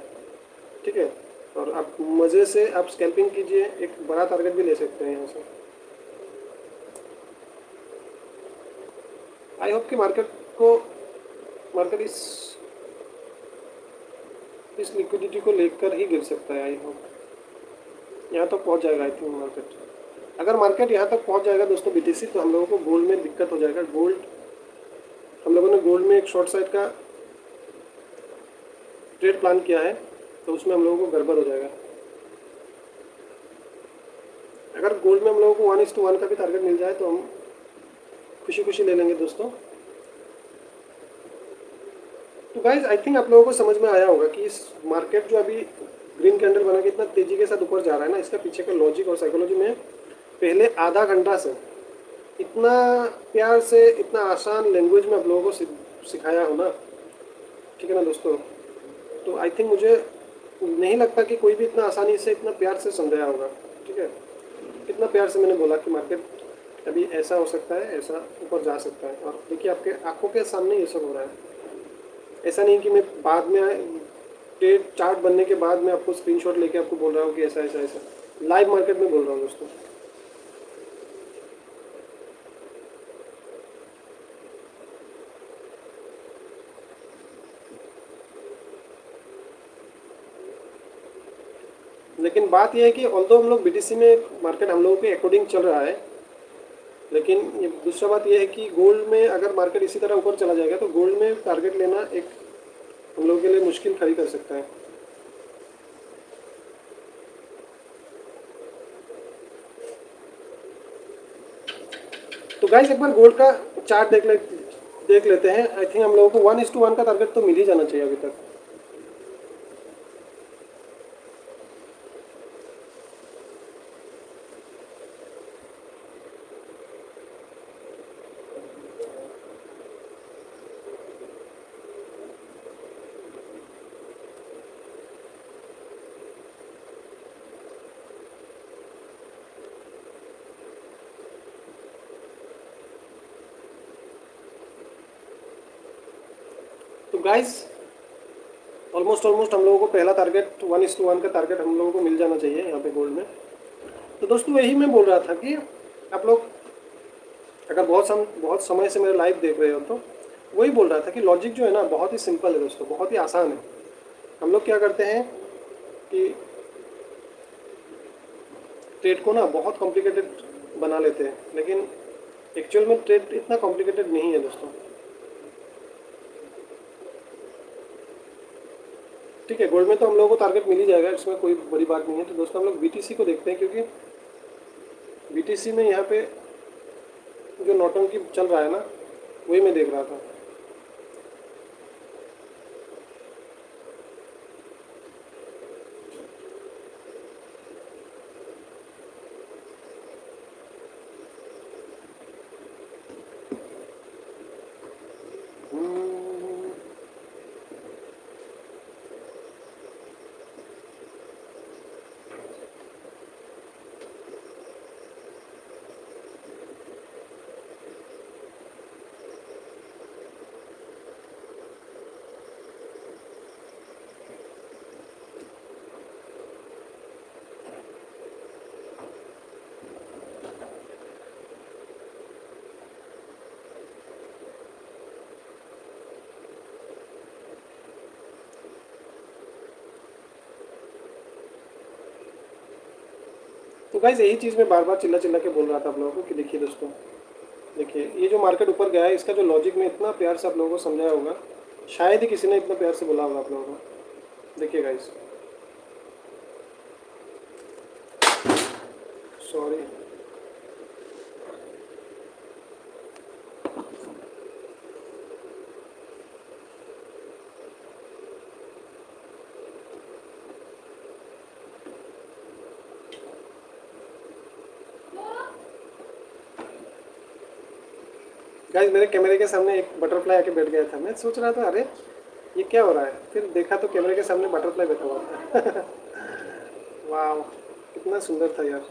ठीक है, और आप मज़े से आप स्कैल्पिंग कीजिए, एक बड़ा टारगेट भी ले सकते हैं यहाँ से। आई होप कि मार्केट इस लिक्विडिटी को लेकर ही गिर सकता है। आई होप यहाँ तक पहुँच जाएगा। आई थिंक मार्केट, अगर मार्केट यहाँ तक पहुँच जाएगा दोस्तों बीटीसी, तो हम लोगों को गोल्ड में दिक्कत हो जाएगा। गोल्ड, हम लोगों ने गोल्ड में एक शॉर्ट साइड का ट्रेड प्लान किया है, तो उसमें हम लोगों को गड़बड़ हो जाएगा। अगर गोल्ड में हम लोगों को 1:1 का भी टारगेट मिल जाए तो हम खुशी खुशी ले लेंगे दोस्तों। तो गाइज आई थिंक आप लोगों को समझ में आया होगा कि इस मार्केट जो अभी ग्रीन कैंडल बना के इतना तेजी के साथ ऊपर जा रहा है ना, इसका पीछे का लॉजिक और साइकोलॉजी में पहले आधा घंटा से इतना प्यार से, इतना आसान लैंग्वेज में आप लोगों को सिखाया हो ना। ठीक है ना दोस्तों, तो आई थिंक मुझे नहीं लगता कि कोई भी इतना आसानी से, इतना प्यार से समझाया होगा। ठीक है, कितना प्यार से मैंने बोला कि मार्केट अभी ऐसा हो सकता है, ऐसा ऊपर जा सकता है, और देखिए आपके आंखों के सामने ये सब हो रहा है। ऐसा नहीं कि मैं बाद में डेट चार्ट बनने के बाद मैं आपको स्क्रीनशॉट लेके आपको बोल रहा हूँ कि ऐसा ऐसा ऐसा, लाइव मार्केट में बोल रहा हूँ दोस्तों। लेकिन बात यह है कि ऑल्दो हम लोग बीटीसी में मार्केट हम लोगों के अकॉर्डिंग चल रहा है, लेकिन ये दूसरा बात यह है कि गोल्ड में अगर मार्केट इसी तरह ऊपर चला जाएगा तो गोल्ड में टारगेट लेना एक हम लोगों के लिए मुश्किल खड़ी कर सकता है। तो गाइस एक बार गोल्ड का चार्ट देख लेते हैं। आई थिंक हम लोगों को 1:1 का टारगेट तो मिल ही जाना चाहिए अभी तक। तो गाइस ऑलमोस्ट हम लोगों को पहला टारगेट 1:1 का टारगेट हम लोगों को मिल जाना चाहिए यहाँ पे गोल्ड में। तो दोस्तों यही मैं बोल रहा था कि आप लोग अगर बहुत समय से मेरे लाइव देख रहे हो तो वही बोल रहा था कि लॉजिक जो है ना बहुत ही सिंपल है दोस्तों, बहुत ही आसान है। हम लोग क्या करते हैं कि ट्रेड को ना बहुत कॉम्प्लिकेटेड बना लेते हैं, लेकिन एक्चुअल में ट्रेड इतना कॉम्प्लिकेटेड नहीं है दोस्तों। ठीक है, गोल्ड में तो हम लोगों को टारगेट मिल ही जाएगा, इसमें कोई बड़ी बात नहीं है। तो दोस्तों हम लोग बीटीसी को देखते हैं, क्योंकि बीटीसी में यहाँ पे जो नौटंकी चल रहा है ना, वही मैं देख रहा था। तो गाइज यही चीज़ मैं बार बार चिल्ला चिल्ला के बोल रहा था आप लोगों को कि देखिए दोस्तों, देखिए ये जो मार्केट ऊपर गया है, इसका जो लॉजिक में इतना प्यार से आप लोगों को समझाया होगा, शायद ही किसी ने इतना प्यार से बोला होगा आप लोगों को। देखिए गाइस, सॉरी। गाइस मेरे कैमरे के सामने एक बटरफ्लाई आके बैठ गया था। मैं सोच रहा था अरे ये क्या हो रहा है, फिर देखा तो कैमरे के सामने बटरफ्लाई बैठा हुआ था। वाह, कितना सुंदर था यार।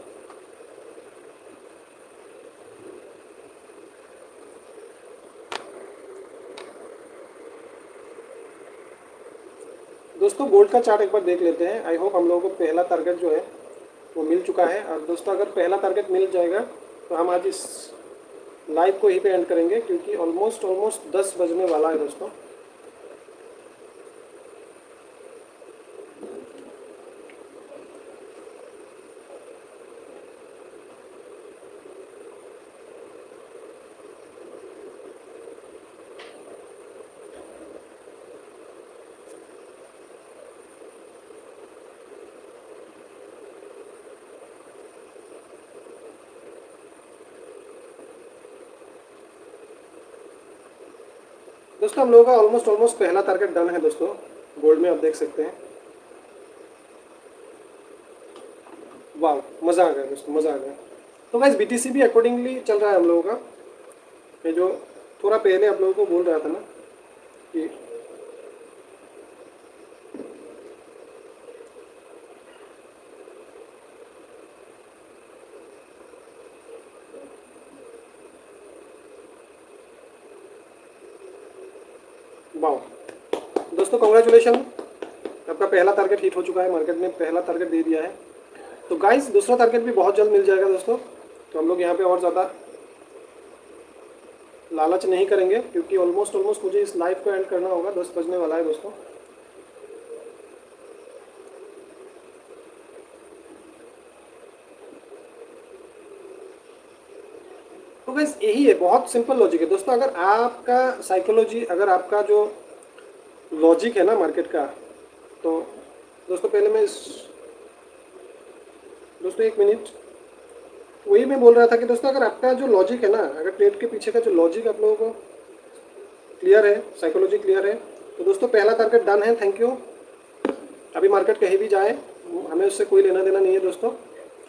दोस्तों गोल्ड का चार्ट एक बार देख लेते हैं। आई होप हम लोगों को पहला टारगेट जो है वो मिल चुका है। और दोस्तों अगर पहला टारगेट मिल जाएगा तो हम आज इस लाइव को यहीं पे एंड करेंगे, क्योंकि ऑलमोस्ट 10 बजने वाला है दोस्तों। दोस्तों हम लोगों का ऑलमोस्ट पहला टारगेट डन है दोस्तों, गोल्ड में आप देख सकते हैं। वाह, मज़ा आ गया दोस्तों, मज़ा आ गया। तो गाइस बीटीसी भी अकॉर्डिंगली चल रहा है हम लोगों का। मैं जो थोड़ा पहले आप लोगों को बोल रहा था ना कि वाह दोस्तों, कॉन्ग्रेचुलेशन, आपका पहला टारगेट हिट हो चुका है। मार्केट ने पहला टारगेट दे दिया है। तो गाइस दूसरा टारगेट भी बहुत जल्द मिल जाएगा दोस्तों। तो हम लोग यहाँ पे और ज़्यादा लालच नहीं करेंगे, क्योंकि ऑलमोस्ट मुझे इस लाइव को एंड करना होगा। 10 बजने वाला है दोस्तों। तो गाइस यही है, बहुत सिंपल लॉजिक है दोस्तों। अगर आपका साइकोलॉजी, अगर आपका जो लॉजिक है ना मार्केट का, तो दोस्तों पहले मैं दोस्तों 1 मिनट, वही मैं बोल रहा था कि दोस्तों अगर आपका जो लॉजिक है ना, अगर ट्रेड के पीछे का जो लॉजिक आप लोगों को क्लियर है, साइकोलॉजी क्लियर है, तो दोस्तों पहला टारगेट डन है। Thank you. अभी मार्केट कहीं भी जाए हमें उससे कोई लेना देना नहीं है दोस्तों।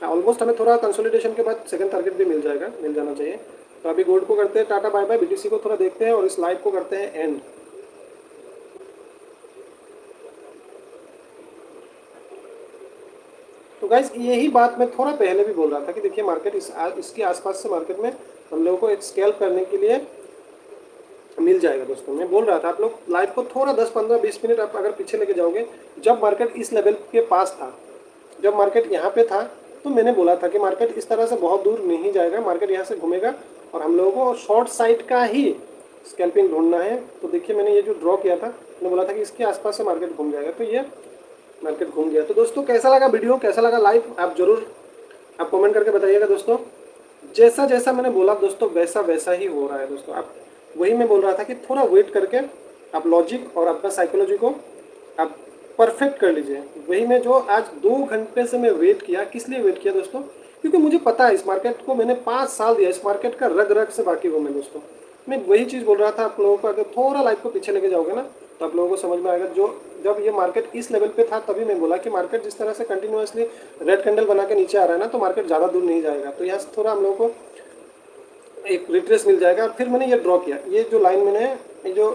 ऑलमोस्ट हमें थोड़ा कंसोलिडेशन के बाद सेकंड टारगेट भी मिल जाएगा, मिल जाना चाहिए। तो अभी गोल्ड को करते हैं टाटा बाय बाय, बीटीसी को थोड़ा देखते हैं और इस लाइव को करते हैं एंड। तो गाइस यही बात मैं थोड़ा पहले भी बोल रहा था कि देखिए मार्केट इसके आसपास से मार्केट में हम लोगों को एक स्केल करने के लिए मिल जाएगा दोस्तों। मैं बोल रहा था आप लोग लाइव को थोड़ा 10 15 20 मिनट आप अगर पीछे लेके जाओगे, जब मार्केट इस लेवल के पास था, जब मार्केट यहाँ पे था, तो मैंने बोला था कि मार्केट इस तरह से बहुत दूर नहीं जाएगा, मार्केट यहाँ से घूमेगा और हम लोगों को शॉर्ट साइड का ही स्कैल्पिंग ढूंढना है। तो देखिए मैंने ये जो ड्रॉ किया था, मैंने बोला था कि इसके आसपास से मार्केट घूम जाएगा, तो ये मार्केट घूम गया। तो दोस्तों कैसा लगा वीडियो, कैसा लगा लाइव, आप जरूर आप कमेंट करके बताइएगा दोस्तों। जैसा जैसा मैंने बोला दोस्तों वैसा वैसा ही हो रहा है दोस्तों। आप वही मैं बोल रहा था कि थोड़ा वेट करके आप लॉजिक और आपका साइकोलॉजी को आप परफेक्ट कर लीजिए। वही मैं जो आज 2 घंटे से मैं वेट किया, किस लिए वेट किया दोस्तों, क्योंकि मुझे पता है इस मार्केट को मैंने 5 साल दिया, इस मार्केट का रग रग से वाकिफ हूँ मैं दोस्तों। मैं वही चीज़ बोल रहा था आप लोगों को, अगर थोड़ा लाइफ को पीछे लेके जाओगे ना तो आप लोगों को समझ में आएगा। जो जब ये मार्केट इस लेवल पे था तभी मैं बोला कि मार्केट जिस तरह से कंटिन्यूसली रेड कैंडल बना के नीचे आ रहा है ना, तो मार्केट ज़्यादा दूर नहीं जाएगा। तो यहाँ से थोड़ा हम लोगों को एक रिट्रेस मिल जाएगा। और फिर मैंने ये ड्रॉ किया, ये जो लाइन मैंने, ये जो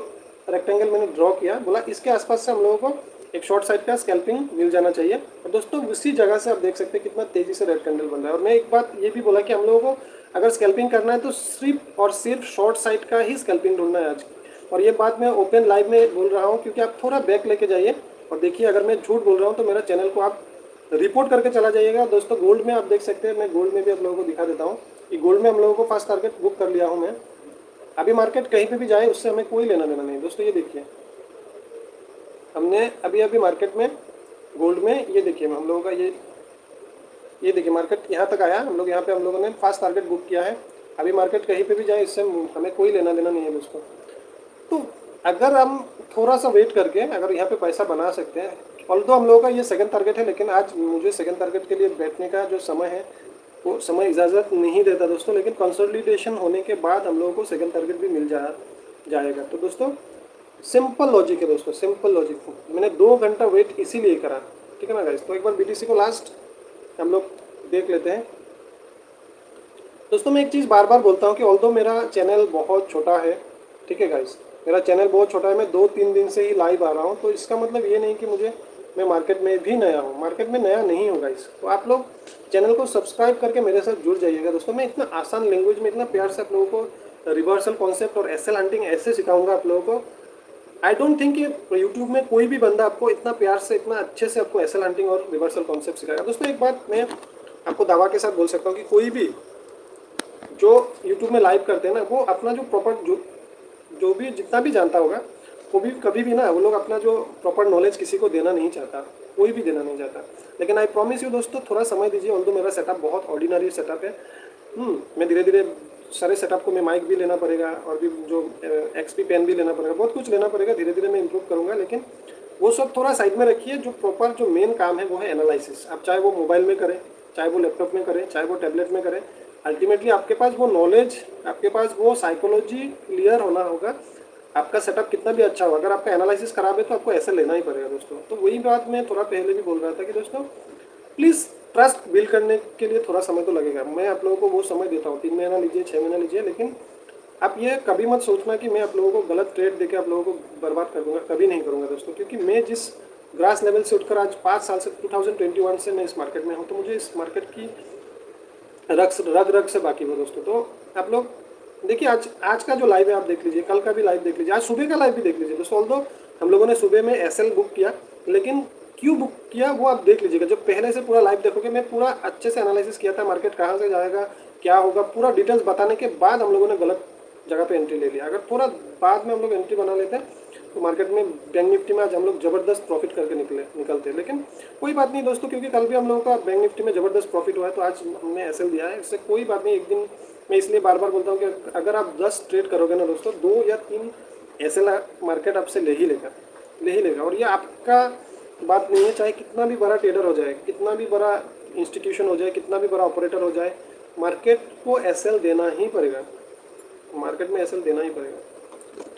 रेक्टेंगल मैंने ड्रॉ किया, बोला इसके आसपास से हम लोगों को एक शॉर्ट साइड का स्कैल्पिंग मिल जाना चाहिए। और दोस्तों उसी जगह से आप देख सकते हैं कितना तेज़ी से रेड कैंडल बन रहा है। और मैं एक बात ये भी बोला कि हम लोगों को अगर स्कैल्पिंग करना है तो सिर्फ और सिर्फ शॉर्ट साइड का ही स्कैल्पिंग ढूंढना है आज। और ये बात मैं ओपन लाइव में बोल रहा हूँ, क्योंकि आप थोड़ा बैक लेके जाइए और देखिए अगर मैं झूठ बोल रहा हूँ तो मेरा चैनल को आप रिपोर्ट करके चला जाइएगा। दोस्तों गोल्ड में आप देख सकते हैं, मैं गोल्ड में भी आप लोगों को दिखा देता हूँ कि गोल्ड में हम लोगों को फर्स्ट टारगेट बुक कर लिया हूँ मैं। अभी मार्केट कहीं पे भी जाए उससे हमें कोई लेना देना नहीं दोस्तों। ये देखिए हमने अभी मार्केट में गोल्ड में ये देखिए हम लोगों का ये देखिए मार्केट यहाँ तक आया, हम लोग यहाँ पे हम लोगों ने फर्स्ट टारगेट बुक किया है। अभी मार्केट कहीं पे भी जाए इससे हमें कोई लेना देना नहीं है दोस्तों। तो अगर हम थोड़ा सा वेट करके अगर यहाँ पे पैसा बना सकते हैं, ऑल्दो हम लोगों का ये सेकंड टारगेट है, लेकिन आज मुझे सेकंड टारगेट के लिए बैठने का जो समय है वो समय इजाज़त नहीं देता दोस्तों, लेकिन कंसोलिडेशन होने के बाद हम लोगों को सेकंड टारगेट भी मिल जाएगा। तो दोस्तों सिंपल लॉजिक है दोस्तों, सिंपल लॉजिक। मैंने 2 घंटा वेट इसीलिए करा, ठीक है ना गाइस। तो एक बार BTC को लास्ट हम लोग देख लेते हैं दोस्तों। मैं एक चीज़ बार बार बोलता हूँ कि ऑल्दो मेरा चैनल बहुत छोटा है, ठीक है गाइस, मेरा चैनल बहुत छोटा है, मैं 2-3 दिन से ही लाइव आ रहा हूँ, तो इसका मतलब ये नहीं कि मैं मार्केट में भी नया हूँ, मार्केट में नया नहीं हूँ गाइस। तो आप लोग चैनल को सब्सक्राइब करके मेरे साथ जुड़ जाइएगा दोस्तों। मैं इतना आसान लैंग्वेज में इतना प्यार से आप लोगों को रिवर्सल कॉन्सेप्ट और एसएल हंटिंग ऐसे सिखाऊंगा आप लोगों को। आई डोंट थिंक कि यूट्यूब में कोई भी बंदा आपको इतना प्यार से इतना अच्छे से आपको एसएल हंटिंग और रिवर्सल कॉन्सेप्ट सिखाएगा दोस्तों। एक बात मैं आपको दावा के साथ बोल सकता हूँ कि कोई भी जो यूट्यूब में लाइव करते हैं ना, वो अपना जो प्रॉपर जो भी जितना भी जानता होगा वो भी कभी भी ना वो लोग अपना जो प्रॉपर नॉलेज किसी को देना नहीं चाहता, कोई भी देना नहीं चाहता। लेकिन आई प्रॉमिस यू दोस्तों, थोड़ा समय दीजिए। ऑल्दो मेरा सेटअप बहुत ऑर्डिनरी सेटअप है, मैं धीरे धीरे सारे सेटअप को मैं माइक भी लेना पड़ेगा और भी जो XP पेन भी लेना पड़ेगा, बहुत कुछ लेना पड़ेगा, धीरे धीरे मैं इंप्रूव करूँगा। लेकिन वो सब थोड़ा साइड में रखिए। जो प्रॉपर जो मेन काम है वो है एनालिसिस। आप चाहे वो मोबाइल में करें, चाहे वो लैपटॉप में करें, चाहे वो टैबलेट में करें, अल्टीमेटली आपके पास वो नॉलेज, आपके पास वो साइकोलॉजी क्लियर होना होगा। आपका सेटअप कितना भी अच्छा हो, अगर आपका एनालिसिस खराब है तो आपको ऐसा लेना ही पड़ेगा दोस्तों। तो वही बात मैं थोड़ा पहले भी बोल रहा था कि दोस्तों प्लीज़ ट्रस्ट बिल्ड करने के लिए थोड़ा समय तो लगेगा। मैं आप लोगों को वो समय देता हूँ, 3 महीना लीजिए, 6 महीना लीजिए, लेकिन आप ये कभी मत सोचना कि मैं आप लोगों को गलत ट्रेड देके आप लोगों को बर्बाद कर दूंगा, कभी नहीं करूँगा दोस्तों। क्योंकि मैं जिस ग्रास लेवल से उठकर आज 5 साल से 2021 से मैं इस मार्केट में हूँ, तो मुझे इस मार्केट की रग रग से बाकी हो दोस्तों। तो आप लोग देखिए, आज का जो लाइव है आप देख लीजिए, कल का भी लाइव देख लीजिए, आज सुबह का लाइव भी देख लीजिए दोस्तों। ऑल्दो हम लोगों ने सुबह में SL बुक किया, लेकिन क्यों बुक किया वो आप देख लीजिएगा। जब पहले से पूरा लाइव देखोगे, मैं पूरा अच्छे से एनालिसिस किया था, मार्केट कहाँ से जाएगा, क्या होगा, पूरा डिटेल्स बताने के बाद हम लोगों ने गलत जगह पे एंट्री ले लिया। अगर थोड़ा बाद में हम लोग एंट्री बना लेते हैं तो मार्केट में बैंक निफ्टी में आज हम लोग ज़बरदस्त प्रॉफिट करके निकलते। लेकिन कोई बात नहीं दोस्तों, क्योंकि कल भी हम लोगों का बैंक निफ्टी में ज़बरदस्त प्रॉफिट हुआ है, तो आज हमने SL दिया है, इससे कोई बात नहीं। एक दिन मैं इसलिए बार बार बोलता हूँ कि अगर आप 10 ट्रेड करोगे ना दोस्तों, 2 या 3 SL मार्केट आपसे ले ही लेगा। और ये आपका बात नहीं है, चाहे कितना भी बड़ा ट्रेडर हो जाए, कितना भी बड़ा इंस्टीट्यूशन हो जाए, कितना भी बड़ा ऑपरेटर हो जाए, मार्केट को SL देना ही पड़ेगा, मार्केट में SL देना ही पड़ेगा,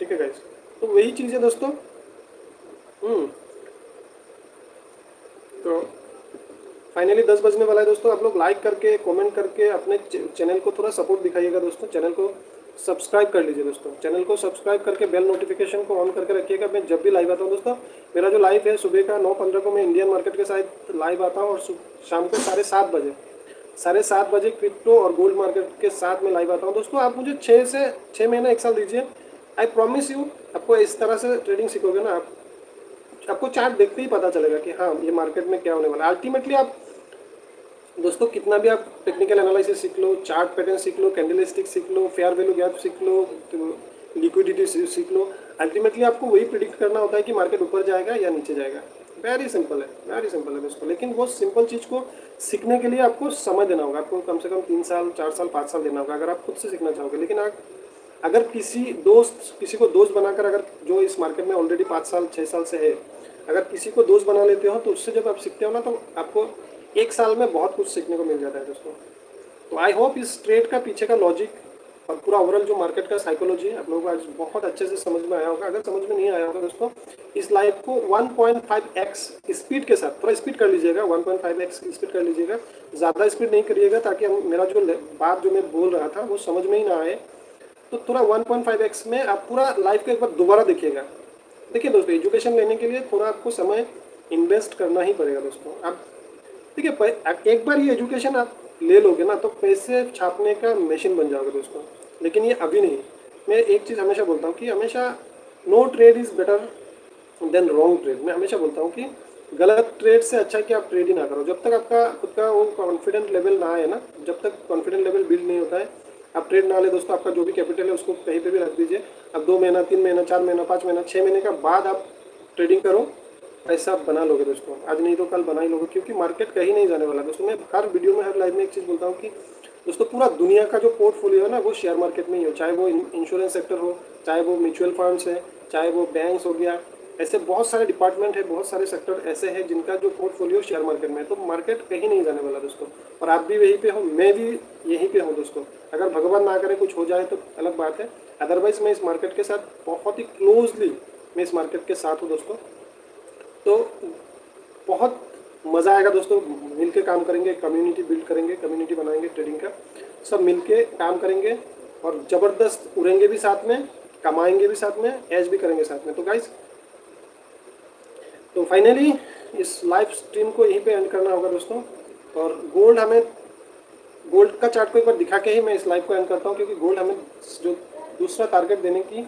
ठीक है गाइस। तो वही चीज़ है दोस्तों। तो फाइनली 10 बजने वाला है दोस्तों। आप लोग लाइक करके कमेंट करके अपने चैनल को थोड़ा सपोर्ट दिखाइएगा दोस्तों। चैनल को सब्सक्राइब कर लीजिए दोस्तों, चैनल को सब्सक्राइब करके बेल नोटिफिकेशन को ऑन करके रखिएगा। मैं जब भी लाइव आता हूँ दोस्तों, मेरा जो लाइव है सुबह का 9:15 को मैं इंडियन मार्केट के साथ लाइव आता हूँ, और शाम को 7:30 बजे क्रिप्टो और गोल्ड मार्केट के साथ में लाइव आता हूँ दोस्तों। आप मुझे 6 महीना 1 साल दीजिए, आई प्रॉमिस यू, आपको इस तरह से ट्रेडिंग सीखोगे ना, आपको चार्ट देखते ही पता चलेगा कि हाँ ये मार्केट में क्या होने वाला है। अल्टीमेटली आप दोस्तों कितना भी आप टेक्निकल एनालिसिस सीख लो, चार्ट पैटर्न सीख लो, कैंडलस्टिक सीख लो, फेयर वैल्यू गैप सीख लो, लिक्विडिटी सीख लो, अल्टीमेटली आपको वही प्रिडिक्ट करना होता है कि मार्केट ऊपर जाएगा या नीचे जाएगा। वेरी सिंपल है दोस्तों। लेकिन वो सिंपल चीज़ को सीखने के लिए आपको समय देना होगा, आपको कम से कम 3 साल 4 साल 5 साल देना होगा, अगर आप खुद से सीखना चाहोगे। लेकिन अगर किसी को दोस्त बनाकर, अगर जो इस मार्केट में ऑलरेडी 5 साल 6 साल से है, अगर किसी को दोस्त बना लेते हो तो उससे जब आप सीखते हो ना, तो आपको 1 साल में बहुत कुछ सीखने को मिल जाता है दोस्तों। तो आई होप इस ट्रेड का पीछे का लॉजिक और पूरा ओवरऑल जो मार्केट का साइकोलॉजी है आप लोगों को आज बहुत अच्छे से समझ में आया होगा। अगर समझ में नहीं आया होगा दोस्तों, इस लाइव को 1.5x स्पीड के साथ थोड़ा स्पीड कर लीजिएगा, 1.5x स्पीड कर लीजिएगा, ज़्यादा स्पीड नहीं करिएगा, ताकि मेरा जो बात जो मैं बोल रहा था वो समझ में ही ना आए। तो थोड़ा 1.5x में आप पूरा लाइव को एक बार दोबारा देखिएगा। देखिए दोस्तों, एजुकेशन लेने के लिए थोड़ा आपको समय इन्वेस्ट करना ही पड़ेगा दोस्तों। आप देखिए, एक बार ये एजुकेशन आप ले लोगे ना, तो पैसे छापने का मशीन बन जाओगे दोस्तों। लेकिन ये अभी नहीं। मैं एक चीज़ हमेशा बोलता हूँ कि हमेशा no trade is better than wrong trade. मैं हमेशा बोलता हूँ कि गलत ट्रेड से अच्छा है कि आप ट्रेड ही ना करो। जब तक आपका खुद का वो कॉन्फिडेंट लेवल ना आए ना, जब तक कॉन्फिडेंट लेवल बिल्ड नहीं होता है, आप ट्रेड ना ले दोस्तों। आपका जो भी कैपिटल है उसको कहीं पे भी रख दीजिए। अब 2 महीना 3 महीना 4 महीना 5 महीना 6 महीने का बाद आप ट्रेडिंग करो, पैसा बना लोगे दोस्तों। आज नहीं तो कल बना ही लोगे, क्योंकि मार्केट कहीं नहीं जाने वाला दोस्तों। मैं हर वीडियो में हर लाइव में एक चीज़ बोलता हूँ कि दोस्तों पूरा दुनिया का जो पोर्टफोलियो है ना वो शेयर मार्केट में ही हो, चाहे वो इंश्योरेंस सेक्टर हो, चाहे वो म्यूचुअल फंड्स है, चाहे वो बैंक्स हो गया, ऐसे बहुत सारे डिपार्टमेंट है, बहुत सारे सेक्टर ऐसे हैं जिनका जो पोर्टफोलियो शेयर मार्केट में है। तो मार्केट कहीं नहीं जाने वाला दोस्तों, और आप भी वहीं पे हो, मैं भी यहीं पे हूँ दोस्तों। अगर भगवान ना करे कुछ हो जाए तो अलग बात है, अदरवाइज मैं इस मार्केट के साथ बहुत ही क्लोजली मैं इस मार्केट के साथ हूँ दोस्तों। तो बहुत मज़ा आएगा दोस्तों, मिल के काम करेंगे, कम्युनिटी बिल्ड करेंगे, कम्युनिटी बनाएंगे ट्रेडिंग का, सब मिल के काम करेंगे और ज़बरदस्त उड़ेंगे भी साथ में, कमाएंगे भी साथ में, ऐश भी करेंगे साथ में। तो गाइस, तो फाइनली इस लाइव स्ट्रीम को यहीं पे एंड करना होगा दोस्तों। और गोल्ड का चार्ट को एक बार दिखा के ही मैं इस लाइव को एंड करता हूँ, क्योंकि गोल्ड हमें जो दूसरा टारगेट देने की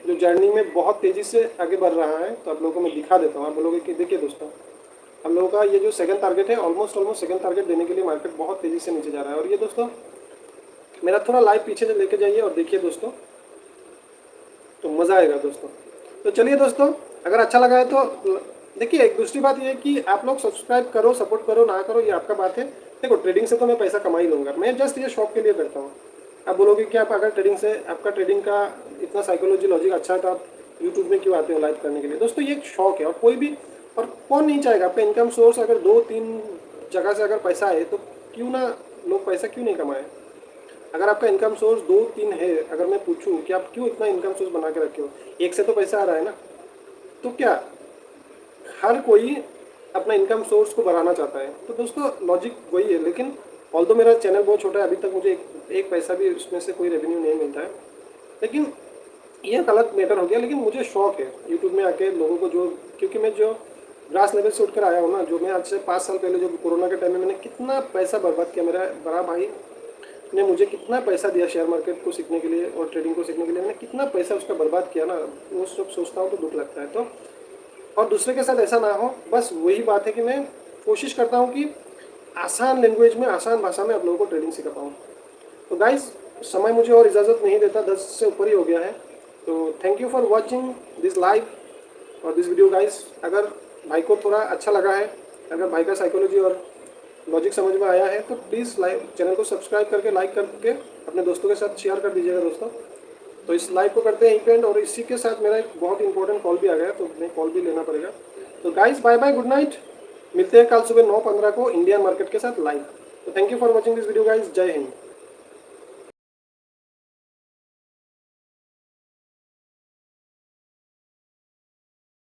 जो जर्नी में बहुत तेज़ी से आगे बढ़ रहा है, तो आप लोगों को मैं दिखा देता हूँ। आप बोलोगे कि देखिए दोस्तों, हम लोगों का ये जो सेकंड टारगेट है, ऑलमोस्ट सेकंड टारगेट देने के लिए मार्केट बहुत तेज़ी से नीचे जा रहा है। और ये दोस्तों मेरा थोड़ा लाइव पीछे से लेके जाइए और देखिए दोस्तों, तो मज़ा आएगा दोस्तों। तो चलिए दोस्तों, अगर अच्छा लगा है तो देखिए, एक दूसरी बात ये है कि आप लोग सब्सक्राइब करो, सपोर्ट करो, ना करो ये आपका बात है। देखो, ट्रेडिंग से तो मैं पैसा कमा ही लूँगा, मैं जस्ट ये शौक के लिए करता हूँ। आप बोलोगे कि आप अगर ट्रेडिंग से आपका ट्रेडिंग का इतना साइकोलॉजी लॉजिक अच्छा है तो आप यूट्यूब में क्यों आते हो लाइव करने के लिए? दोस्तों ये एक शौक है, और कोई भी, और कौन नहीं चाहेगा आपका इनकम सोर्स अगर 2-3 जगह से अगर पैसा है तो क्यों ना लोग पैसा क्यों नहीं कमाएं? अगर आपका इनकम सोर्स 2-3 है, अगर मैं पूछूं कि आप क्यों इतना इनकम सोर्स बना के रखे हो, एक से तो पैसा आ रहा है ना, तो क्या हर कोई अपना इनकम सोर्स को बढ़ाना चाहता है? तो दोस्तों लॉजिक वही है। लेकिन ऑल्दो मेरा चैनल बहुत छोटा है, अभी तक मुझे एक पैसा भी उसमें से कोई रेवेन्यू नहीं मिलता है, लेकिन ये गलत मैटर हो गया। लेकिन मुझे शौक है यूट्यूब में आके लोगों को जो, क्योंकि मैं जो ग्रास लेवल से उठकर आया हूँ ना, जो मैं आज से 5 साल पहले जो कोरोना के टाइम में मैंने कितना पैसा बर्बाद किया, मेरा बड़ा भाई ने मुझे कितना पैसा दिया शेयर मार्केट को सीखने के लिए और ट्रेडिंग को सीखने के लिए, मैंने कितना पैसा उसका बर्बाद किया ना, वो सब सोचता हूँ तो दुख लगता है। तो और दूसरे के साथ ऐसा ना हो, बस वही बात है कि मैं कोशिश करता हूँ कि आसान लैंग्वेज में, आसान भाषा में आप लोगों को ट्रेडिंग सिखा पाऊँ। तो गाइज, समय मुझे और इजाज़त नहीं देता, 10 से ऊपर ही हो गया है। तो thank you for watching this live और दिस वीडियो गाइज। अगर भाई को थोड़ा अच्छा लगा है, अगर भाई का साइकोलॉजी और लॉजिक समझ में आया है, तो प्लीज़ लाइव चैनल को सब्सक्राइब करके, लाइक करके अपने दोस्तों के साथ शेयर कर दीजिएगा दोस्तों। तो इस लाइव को करते हैं यहीं पे एंड, और इसी के साथ मेरा एक बहुत इंपॉर्टेंट कॉल भी आ गया, तो मैं कॉल भी लेना पड़ेगा। तो guys, bye bye, good night, मिलते हैं कल सुबह 9:15 को इंडियन मार्केट के साथ लाइव। तो thank you for watching this video guys, जय हिंद।